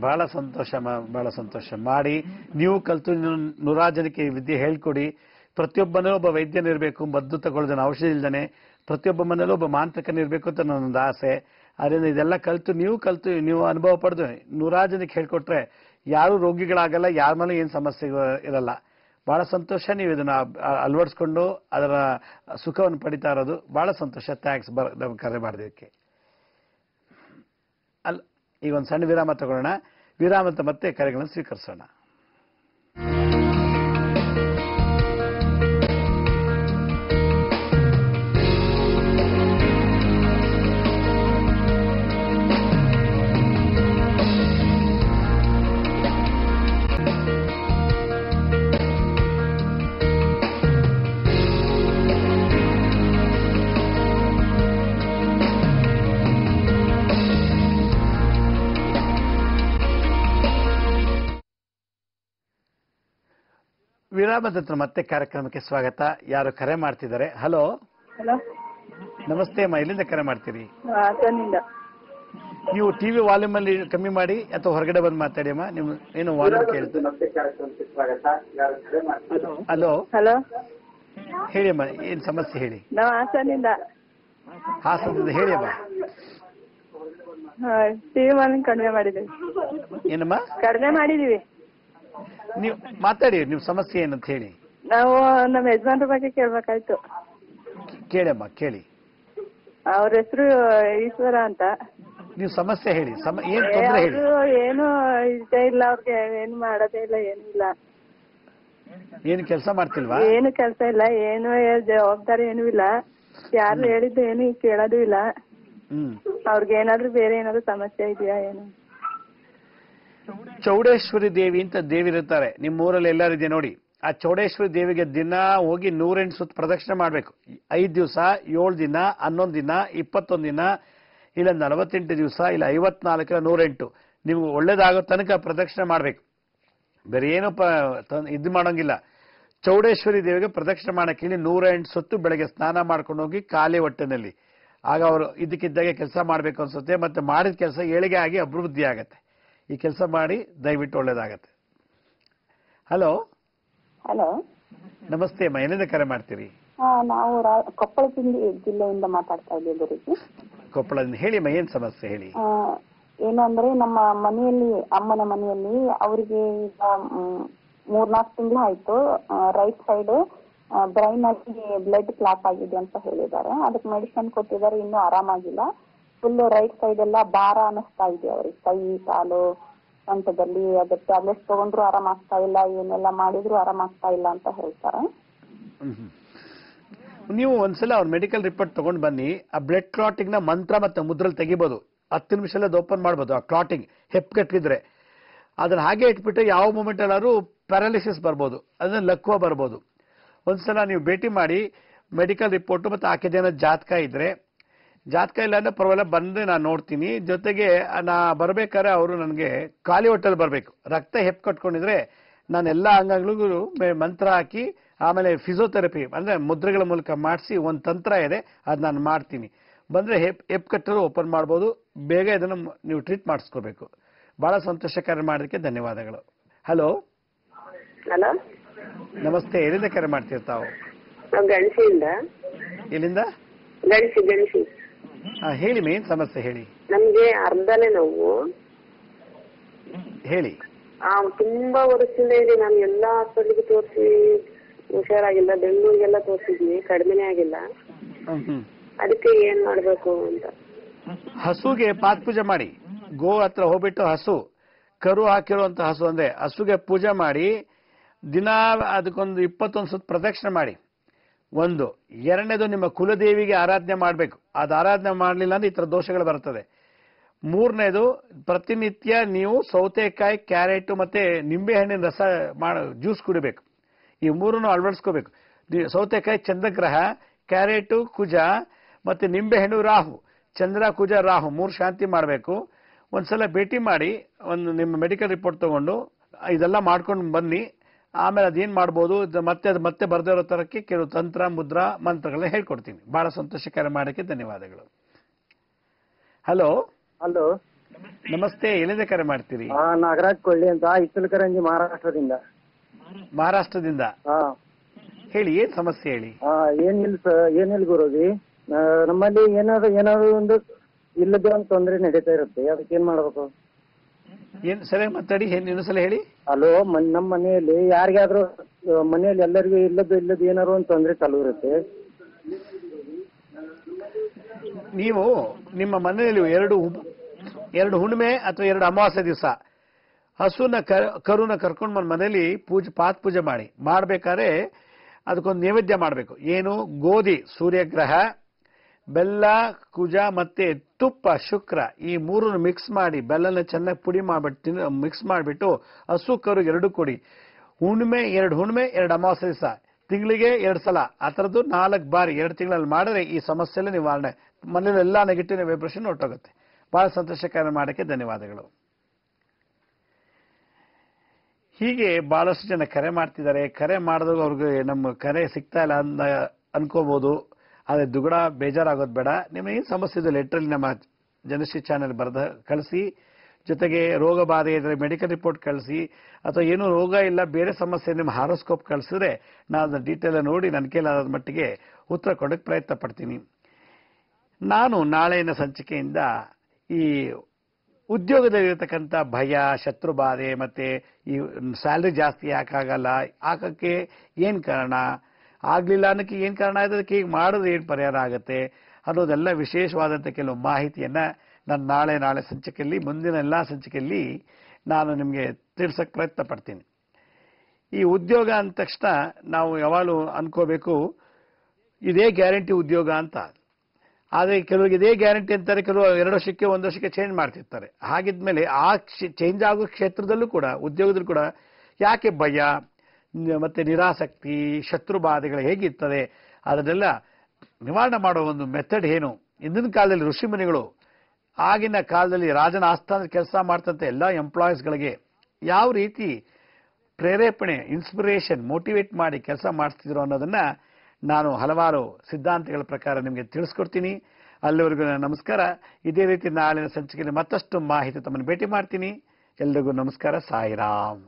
ಬಹಳ ಸಂತೋಷಮ್ಮ, ಬಹಳ ಸಂತೋಷ. ಮಾಡಿ ನೀವು ಕಲ್ತು 100 ಜನಕ್ಕೆ ಈ ವಿದ್ಯೆ ಹೇಳ್ಕೊಡಿ. ಪ್ರತಿಯೊಬ್ಬನಲ್ಲೂ ಒಬ್ಬ ವೈದ್ಯನಿರ್ಬೇಕು, ಮದ್ದು ತಗೊಳ್ಳೋದನ್ನ ಔಷಧಿ ಇಲ್ದಾನೆ. ಪ್ರತಿಯೊಬ್ಬ ಮನೇಲೂ ಒಬ್ಬ ಮಾಂತ್ರಿಕನಿರ್ಬೇಕು ಅಂತ ನನ್ನೊಂದು ಆಸೆ. ಅದರಿಂದ ಇದೆಲ್ಲ ಕಲ್ತು ನೀವು ಅನುಭವ ಪಡೆದು 100 ಜನಕ್ಕೆ ಹೇಳ್ಕೊಟ್ರೆ ಯಾರು ರೋಗಿಗಳಾಗಲ್ಲ, ಯಾರ ಮೇಲೆ ಏನು ಸಮಸ್ಯೆ ಇರಲ್ಲ. ಬಹಳ ಸಂತೋಷ, ನೀವು ಇದನ್ನ ಅಳವಡಿಸ್ಕೊಂಡು ಅದರ ಸುಖವನ್ನು ಪಡಿತಾ ಇರೋದು ಬಹಳ ಸಂತೋಷ. ಥ್ಯಾಂಕ್ಸ್ ಕರೆ ಮಾಡೋದಕ್ಕೆ. ಈಗ ಒಂದು ಸಣ್ಣ ವಿರಾಮ ತಗೊಳ್ಳೋಣ. ವಿರಾಮದ ಮತ್ತೆ ಕರೆಗಳನ್ನು ಸ್ವೀಕರಿಸೋಣ. ವಿರಾಮದ ನಂತರ ಮತ್ತೆ ಕಾರ್ಯಕ್ರಮಕ್ಕೆ ಸ್ವಾಗತ. ಯಾರು ಕರೆ ಮಾಡ್ತಿದ್ದಾರೆ? ಹಲೋ. ಹಲೋ, ನಮಸ್ತೆ ಅಮ್ಮ, ಎಲ್ಲಿಂದ ಕರೆ ಮಾಡ್ತೀರಿ? ಹಾಸನಿಂದ. ನೀವು ಟಿವಿ ವಾಲ್ಯೂಮ್ ಅಲ್ಲಿ ಕಮ್ಮಿ ಮಾಡಿ ಅಥವಾ ಹೊರಗಡೆ ಬಂದು ಮಾತಾಡಿ ಅಮ್ಮ. ನಿಮ್ ಏನು ವಾಲ್ಯೂಮ್ ಕೇಳ್ತದೆ? ಹಲೋ. ಹಲೋ, ಹೇಳಿ ಅಮ್ಮ, ಏನ್ ಸಮಸ್ಯೆ ಹೇಳಿ. ನಾವು ಹಾಸನಿಂದ. ಹಾಸನದಿಂದ ಹೇಳಿ ಅಮ್ಮ. ಟಿವಿ ವಾಲ್ಯೂಮ್ ಕಡಿಮೆ ಮಾಡಿದ್ದೀವಿ. ಏನಮ್ಮ? ಕಡಿಮೆ ಮಾಡಿದೀವಿ. ನೀವು ಮಾತಾಡಿ, ನಿಮ್ ಸಮಸ್ಯೆ ಏನಂತ ಹೇಳಿ. ನಾವು ನಮ್ಮ ಯಜಮಾನ್ರ ಬಗ್ಗೆ ಕೇಳ್ಬೇಕಾಯ್ತು. ಕೇಳಮ್ಮ, ಕೇಳಿ. ಅವ್ರ ಹೆಸರು ಈಶ್ವರ ಅಂತ. ನೀವು ಸಮಸ್ಯೆ ಹೇಳಿ, ಏನ್ ತೊಂದರೆ ಹೇಳಿ. ಏನು ಇಷ್ಟ ಇಲ್ಲ ಅವ್ರಿಗೆ, ಏನು ಮಾಡೋದೇ ಇಲ್ಲ, ಏನು ಇಲ್ಲ. ಏನು ಕೆಲಸ ಮಾಡ್ತಿಲ್ವಾ? ಏನು ಕೆಲಸ ಇಲ್ಲ, ಏನು ಜವಾಬ್ದಾರಿ ಏನೂ ಇಲ್ಲ. ಯಾರು ಹೇಳಿದ್ದು ಏನು ಕೇಳೋದು ಇಲ್ಲ. ಅವ್ರಿಗೆ ಏನಾದ್ರು ಬೇರೆ ಏನಾದ್ರು ಸಮಸ್ಯೆ ಇದೆಯಾ ಏನು? ಚೌಡೇಶ್ವರಿ ದೇವಿ ಅಂತ ದೇವಿರುತ್ತಾರೆ, ನಿಮ್ಮ ಊರಲ್ಲಿ ಎಲ್ಲರಿದೆ ನೋಡಿ. ಆ ಚೌಡೇಶ್ವರಿ ದೇವಿಗೆ ದಿನ ಹೋಗಿ 108 ಸುತ್ತ ಪ್ರದಕ್ಷಿಣೆ ಮಾಡ್ಬೇಕು. 5 ದಿವಸ, 7 ದಿನ, 11 ದಿನ, 21 ದಿನ, ಇಲ್ಲ 48 ದಿವಸ, ಇಲ್ಲ 54, 108. ನೀವು ಒಳ್ಳೇದಾಗೋ ತನಕ ಪ್ರದಕ್ಷಿಣೆ ಮಾಡ್ಬೇಕು. ಬೇರೆ ಏನು ಇದು ಮಾಡೋಂಗಿಲ್ಲ. ಚೌಡೇಶ್ವರಿ ದೇವಿಗೆ ಪ್ರದಕ್ಷಿಣೆ ಮಾಡಕ್ಕೆ 108 ಸುತ್ತು ಬೆಳಗ್ಗೆ ಸ್ನಾನ ಮಾಡ್ಕೊಂಡು ಹೋಗಿ ಖಾಲಿ ಹೊಟ್ಟೆನಲ್ಲಿ. ಆಗ ಅವರು ಇದಕ್ಕಿದ್ದಾಗೆ ಕೆಲಸ ಮಾಡ್ಬೇಕು ಅನ್ಸುತ್ತೆ. ಮತ್ತೆ ಮಾಡಿದ ಕೆಲಸ ಏಳಿಗೆ ಆಗಿ ಅಭಿವೃದ್ಧಿ ಆಗತ್ತೆ. ಈ ಕೆಲಸ ಮಾಡಿ ದಯವಿಟ್ಟು ಒಳ್ಳೇದಾಗತ್ತೆ. ಹಲೋ. ಹಲೋ, ನಮಸ್ತೆ ಅಮ್ಮ, ಎಲ್ಲಿಂದ ಕರೆ ಮಾಡ್ತೀರಿ? ನಾವು ಕೊಪ್ಪಳ ಜಿಲ್ಲೆಯಿಂದ ಮಾತಾಡ್ತಾ ಇದ್ದೀವಿ ಗುರುಜಿ. ಕೊಪ್ಪಳದಿಂದ ಹೇಳಿ ಅಮ್ಮ, ಏನ್ ಸಮಸ್ಯೆ ಹೇಳಿ. ಏನು ಅಂದ್ರೆ ನಮ್ಮ ಮನೆಯಲ್ಲಿ, ಅಮ್ಮನ ಮನೆಯಲ್ಲಿ ಅವರಿಗೆ ಈಗ 3-4 ತಿಂಗಳು ಆಯ್ತು. ರೈಟ್ ಸೈಡ್ ಬ್ರೈನ್ ಅಲ್ಲಿ ಬ್ಲಡ್ ಕ್ಲಾಟ್ ಆಗಿದೆ ಅಂತ ಹೇಳಿದ್ದಾರೆ. ಅದಕ್ಕೆ ಮೆಡಿಸಿನ್ ಕೊಟ್ಟಿದ್ದಾರೆ, ಇನ್ನೂ ಆರಾಮಾಗಿಲ್ಲ. ಫುಲ್ ರೈಟ್ ಸೈಡ್ ಎಲ್ಲ ಭಾರ ಅನಿಸ್ತಾ ಇದೆ ಅವ್ರಿಗೆ, ಕೈ ಕಾಲು ಸೊಂಟದಲ್ಲಿ. ಅದ್ರ ಟ್ಯಾಬ್ಲೆಟ್ಸ್ ತಗೊಂಡ್ರು ಆರಾಮಾಗ್ತಾ ಇಲ್ಲ, ಏನೆಲ್ಲ ಮಾಡಿದ್ರು ಆರಾಮಾಗ್ತಾ ಇಲ್ಲ ಅಂತ ಹೇಳ್ತಾರೆ. ನೀವು ಒಂದ್ಸಲ ಅವ್ರ ಮೆಡಿಕಲ್ ರಿಪೋರ್ಟ್ ತಗೊಂಡ್ ಬನ್ನಿ. ಆ ಬ್ಲಡ್ ಕ್ಲಾಟಿಂಗ್ ನ ಮಂತ್ರ ಮತ್ತೆ ಮುದ್ರಲ್ಲಿ ತೆಗಿಬಹುದು. 10 ನಿಮಿಷದಲ್ಲಿ ಓಪನ್ ಮಾಡ್ಬೋದು. ಆ ಕ್ಲಾಟಿಂಗ್ ಹೆಪ್ಪುಗಟ್ಟಿದ್ರೆ ಅದನ್ನ ಹಾಗೆ ಇಟ್ಬಿಟ್ಟು ಯಾವ ಮೂಮೆಂಟ್ ಎಲ್ಲಾರು ಪ್ಯಾರಾಲಿಸಿಸ್ ಬರ್ಬೋದು, ಅದನ್ನ ಲಕ್ವ ಬರ್ಬೋದು. ಒಂದ್ಸಲ ನೀವು ಭೇಟಿ ಮಾಡಿ ಮೆಡಿಕಲ್ ರಿಪೋರ್ಟ್ ಮತ್ತೆ ಆಕೆದೇನ ಜಾತಕ ಇದ್ರೆ, ಜಾತಕ ಇಲ್ಲ ಅಂದ್ರೆ ಪರವಾಗಿಲ್ಲ, ಬಂದ್ರೆ ನಾನು ನೋಡ್ತೀನಿ. ಜೊತೆಗೆ ನಾ ಬರ್ಬೇಕಾದ್ರೆ ಅವರು ನನಗೆ ಖಾಲಿ ಹೊಟ್ಟೆಲ್ ಬರ್ಬೇಕು. ರಕ್ತ ಹೆಪ್ಪು ಕಟ್ಕೊಂಡಿದ್ರೆ ನಾನು ಎಲ್ಲಾ ಅಂಗಗಳಿಗೂ ಮಂತ್ರ ಹಾಕಿ, ಆಮೇಲೆ ಫಿಸಿಯೋಥೆರಪಿ ಅಂದ್ರೆ ಮುದ್ರೆಗಳ ಮೂಲಕ ಮಾಡಿಸಿ ಒಂದು ತಂತ್ರ ಇದೆ, ಅದು ನಾನು ಮಾಡ್ತೀನಿ. ಬಂದ್ರೆ ಹೆಪ್ಪು ಕಟ್ಟರು ಓಪನ್ ಮಾಡ್ಬೋದು. ಬೇಗ ಇದನ್ನು ನೀವು ಟ್ರೀಟ್ ಮಾಡಿಸ್ಕೋಬೇಕು. ಬಹಳ ಸಂತೋಷ. ಕರೆ ಮಾಡೋದಕ್ಕೆ ಧನ್ಯವಾದಗಳು. ಹಲೋ. ಹಲೋ, ನಮಸ್ತೆ, ಎಲ್ಲಿಂದ ಕರೆ ಮಾಡ್ತಿರ್ತಾವು? ಗಣಸಿಯಿಂದ. ಎಲ್ಲಿಂದ? ಗಣಸಿ. ಹೇಳಿ, ಮೇನ್ ಸಮಸ್ಯೆ ಹೇಳಿ. ನಮ್ಗೆ ಅರ್ಧಲೆ ನೋವು ಹೇಳಿ. ತುಂಬಾ ವರ್ಷದಿಂದ ಇದೆ. ನಾನು ಎಲ್ಲಾ ಹಾಸ್ಪಿಟ್ಲಿಗೆ ತೋರಿಸಿ ಹುಷಾರಾಗಿಲ್ಲ. ಬೆಂಗಳೂರಿಗೆಲ್ಲ ತೋರಿಸಿದ್ವಿ, ಕಡಿಮೆನೇ ಆಗಿಲ್ಲ. ಅದಕ್ಕೆ ಏನ್ ಮಾಡ್ಬೇಕು ಅಂತ. ಹಸುಗೆ ಪಾತ್ ಪೂಜೆ ಮಾಡಿ, ಗೋ ಹತ್ರ ಹೋಗ್ಬಿಟ್ಟು ಹಸು ಕರು ಹಾಕಿರುವಂತ ಹಸು ಅಂದ್ರೆ ಹಸುಗೆ ಪೂಜೆ ಮಾಡಿ ದಿನ ಅದಕ್ಕೊಂದು 21 ಸುತ್ತ ಪ್ರದಕ್ಷಿಣೆ ಮಾಡಿ. ಒಂದು. ಎರಡನೇದು, ನಿಮ್ಮ ಕುಲದೇವಿಗೆ ಆರಾಧನೆ ಮಾಡಬೇಕು. ಅದು ಆರಾಧನೆ ಮಾಡಲಿಲ್ಲ ಅಂದ್ರೆ ಈ ತರ ದೋಷಗಳು ಬರ್ತದೆ. ಮೂರನೇದು, ಪ್ರತಿನಿತ್ಯ ನೀವು ಸೌತೆಕಾಯಿ, ಕ್ಯಾರೆಟ್ ಮತ್ತೆ ನಿಂಬೆ ಹಣ್ಣಿನ ರಸ ಜ್ಯೂಸ್ ಕುಡಿಬೇಕು. ಈ ಮೂರನ್ನು ಅಳವಡಿಸ್ಕೋಬೇಕು. ಸೌತೆಕಾಯಿ ಚಂದ್ರಗ್ರಹ, ಕ್ಯಾರೆಟ್ ಕುಜ, ಮತ್ತೆ ನಿಂಬೆ ಹಣ್ಣು ರಾಹು. ಚಂದ್ರ ಕುಜ ರಾಹು 3 ಶಾಂತಿ ಮಾಡಬೇಕು. ಒಂದ್ಸಲ ಭೇಟಿ ಮಾಡಿ ಒಂದು ನಿಮ್ಮ ಮೆಡಿಕಲ್ ರಿಪೋರ್ಟ್ ತಗೊಂಡು ಇದೆಲ್ಲ ಮಾಡ್ಕೊಂಡು ಬನ್ನಿ. ಆಮೇಲೆ ಅದೇನ್ ಮಾಡ್ಬೋದು, ಮತ್ತೆ ಬರ್ದೇ ಇರೋ ತರಕ್ಕೆ ಕೆಲವು ತಂತ್ರ ಮುದ್ರಾ ಮಂತ್ರಗಳನ್ನ ಹೇಳ್ಕೊಡ್ತೀನಿ. ಬಹಳ ಸಂತೋಷಕರ ಮಾಡಕ್ಕೆ ಧನ್ಯವಾದಗಳು. ಹಲೋ. ಹಲೋ, ನಮಸ್ತೆ, ಎಲ್ಲಿಂದ ಕರೆ ಮಾಡ್ತೀರಿ? ನಾಗರಾಜ್ ಕೊಳ್ಳಿ ಅಂತ, ಇಚಲಕರಂಜಿ, ಮಹಾರಾಷ್ಟ್ರದಿಂದ. ಹೇಳಿ, ಏನ್ ಸಮಸ್ಯೆ ಹೇಳಿ. ಏನಿಲ್ಲ ಗುರುಜಿ, ನಮ್ಮಲ್ಲಿ ಏನಾದ್ರು ಒಂದು ಇಲ್ಲದೆ ಒಂದು ತೊಂದರೆ ನಡೀತಾ ಇರುತ್ತೆ. ಅದಕ್ಕೆ ಏನ್ ಮಾಡ್ಬೇಕು? ಏನ್ ಸರಿ ಮಾತಾಡಿ ಇನ್ನೊಂದ್ಸಲ ಹೇಳಿ. ಹಲೋ, ನಮ್ಮ ಮನೆಯಲ್ಲಿ ಯಾರಿಗಾದ್ರೂ ಮನೆಯಲ್ಲಿ ಎಲ್ಲರಿಗೂ ಇಲ್ಲದ್ದು ಏನಾರು ಒಂದು ತೊಂದರೆ ಚಾಲು ಇರುತ್ತೆ. ನೀವು ನಿಮ್ಮ ಮನೆಯಲ್ಲಿ ಎರಡು ಹುಣ್ಣಿಮೆ ಅಥವಾ 2 ಅಮಾವಾಸ್ಯೆ ದಿವಸ ಹಸುನ ಕರುನ ಕರ್ಕೊಂಡು ಬಂದು ಮನೆಯಲ್ಲಿ ಪಾತ್ ಪೂಜೆ ಮಾಡ್ಬೇಕಾದ್ರೆ ಅದಕ್ಕೊಂದು ನೈವೇದ್ಯ ಮಾಡಬೇಕು. ಏನು? ಗೋಧಿ ಸೂರ್ಯಗ್ರಹ, ಬೆಲ್ಲ, ಕುಜ ಮತ್ತೆ ತುಪ್ಪ ಶುಕ್ರ, ಈ 3 ಮಿಕ್ಸ್ ಮಾಡಿ ಬೆಲ್ಲನ ಚೆನ್ನಾಗಿ ಪುಡಿ ಮಾಡ್ಬಿಟ್ಟು ಮಿಕ್ಸ್ ಮಾಡಿಬಿಟ್ಟು ಹಸು ಕರುಗೆ 2 ಕೊಡಿ. ಹುಣ್ಣಿಮೆ 2 ಅಮಾವಾಸ್ಯೆ ದಿವಸ, ತಿಂಗಳಿಗೆ 2 ಸಲ, ಆ ಥರದ್ದು 4 ಬಾರಿ 2 ತಿಂಗಳಲ್ಲಿ ಮಾಡಿದ್ರೆ ಈ ಸಮಸ್ಯೆ ಎಲ್ಲ ನಿವಾರಣೆ. ಮನೇಲಿ ಎಲ್ಲ ನೆಗೆಟಿವ್ ವೈಬ್ರೇಷನ್ ಹೊರಟೋಗುತ್ತೆ. ಬಹಳ ಸಂತೋಷಕರ ಮಾಡೋಕ್ಕೆ ಧನ್ಯವಾದಗಳು. ಹೀಗೆ ಬಹಳಷ್ಟು ಜನ ಕರೆ ಮಾಡ್ತಿದ್ದಾರೆ. ಕರೆ ಮಾಡಿದಾಗ ಅವ್ರಿಗೆ ನಮ್ಮ ಕರೆ ಸಿಗ್ತಾ ಇಲ್ಲ ಅನ್ಕೋಬಹುದು. ಆದರೆ ದುಗುಡ ಬೇಜಾರಾಗೋದು ಬೇಡ. ನಿಮಗೇನು ಸಮಸ್ಯೆ ಇದೆ ಲೆಟ್ರಲ್ಲಿ ನಮ್ಮ ಜನಶ್ರೀ ಚಾನೆಲ್ ಬರೆದ ಕಳಿಸಿ. ಜೊತೆಗೆ ರೋಗ ಬಾಧೆ ಇದ್ರೆ ಮೆಡಿಕಲ್ ರಿಪೋರ್ಟ್ ಕಳಿಸಿ, ಅಥವಾ ಏನೂ ರೋಗ ಇಲ್ಲ ಬೇರೆ ಸಮಸ್ಯೆ ನಿಮ್ಮ ಹಾರೋಸ್ಕೋಪ್ ಕಳಿಸಿದ್ರೆ ನಾನು ಅದನ್ನ ಡೀಟೇಲ್ ನೋಡಿ ನನ್ನ ಕೈಲಾದ ಮಟ್ಟಿಗೆ ಉತ್ತರ ಕೊಡೋಕ್ಕೆ ಪ್ರಯತ್ನ ಪಡ್ತೀನಿ. ನಾನು ನಾಳೆಯ ಸಂಚಿಕೆಯಿಂದ ಈ ಉದ್ಯೋಗದಲ್ಲಿರತಕ್ಕಂಥ ಭಯ, ಶತ್ರು ಬಾಧೆ, ಮತ್ತೆ ಈ ಸ್ಯಾಲ್ರಿ ಜಾಸ್ತಿ ಯಾಕಾಗಲ್ಲ, ಆಗಕ್ಕೆ ಏನು ಕಾರಣ, ಆಗಲಿಲ್ಲ ಅನ್ನೋಕ್ಕೆ ಏನು ಕಾರಣ ಇದೆ, ಅದಕ್ಕೆ ಈಗ ಮಾಡಿದ್ರೆ ಏನು ಪರಿಹಾರ ಆಗುತ್ತೆ ಅನ್ನೋದೆಲ್ಲ ವಿಶೇಷವಾದಂಥ ಕೆಲವು ಮಾಹಿತಿಯನ್ನು ನಾನು ನಾಳೆ ಸಂಚಿಕೆಯಲ್ಲಿ, ಮುಂದಿನ ಎಲ್ಲ ಸಂಚಿಕೆಯಲ್ಲಿ ನಾನು ನಿಮಗೆ ತಿಳಿಸೋಕ್ಕೆ ಪ್ರಯತ್ನ ಪಡ್ತೀನಿ. ಈ ಉದ್ಯೋಗ ಅಂದ ತಕ್ಷಣ ನಾವು ಯಾವಾಗಲೂ ಅನ್ಕೋಬೇಕು ಇದೇ ಗ್ಯಾರಂಟಿ ಉದ್ಯೋಗ ಅಂತ. ಆದರೆ ಕೆಲವರಿಗೆ ಇದೇ ಗ್ಯಾರಂಟಿ ಅಂತಾರೆ, ಕೆಲವು 2 ವರ್ಷಕ್ಕೆ 1 ವರ್ಷಕ್ಕೆ ಚೇಂಜ್ ಮಾಡ್ತಿರ್ತಾರೆ. ಹಾಗಿದ್ಮೇಲೆ ಆ ಚೇಂಜ್ ಆಗೋ ಕ್ಷೇತ್ರದಲ್ಲೂ ಕೂಡ, ಉದ್ಯೋಗದಲ್ಲೂ ಕೂಡ ಯಾಕೆ ಭಯ ಮತ್ತೆ ನಿರಾಸಕ್ತಿ, ಶತ್ರು ಬಾಧೆಗಳು ಹೇಗಿರ್ತದೆ, ಅದನ್ನೆಲ್ಲ ನಿವಾರಣೆ ಮಾಡೋ ಒಂದು ಮೆಥಡ್ ಏನು? ಇಂದಿನ ಕಾಲದಲ್ಲಿ ಋಷಿಮುನಿಗಳು ಆಗಿನ ಕಾಲದಲ್ಲಿ ರಾಜನ ಆಸ್ಥಾನದ ಕೆಲಸ ಮಾಡ್ತಂತೆ ಎಲ್ಲ ಎಂಪ್ಲಾಯೀಸ್ಗಳಿಗೆ ಯಾವ ರೀತಿ ಪ್ರೇರೇಪಣೆ, ಇನ್ಸ್ಪಿರೇಷನ್, ಮೋಟಿವೇಟ್ ಮಾಡಿ ಕೆಲಸ ಮಾಡಿಸ್ತಿದ್ರು ಅನ್ನೋದನ್ನ ನಾನು ಹಲವಾರು ಸಿದ್ಧಾಂತಗಳ ಪ್ರಕಾರ ನಿಮಗೆ ತಿಳಿಸ್ಕೊಡ್ತೀನಿ. ಅಲ್ಲಿವರೆಗೂ ನಮಸ್ಕಾರ. ಇದೇ ರೀತಿ ನಾಳಿನ ಸಂಚಿಕೆಯಲ್ಲಿ ಮತ್ತಷ್ಟು ಮಾಹಿತಿ ತಮ್ಮನ್ನು ಭೇಟಿ ಮಾಡ್ತೀನಿ. ಎಲ್ರಿಗೂ ನಮಸ್ಕಾರ. ಸಾಯಿರಾಮ್.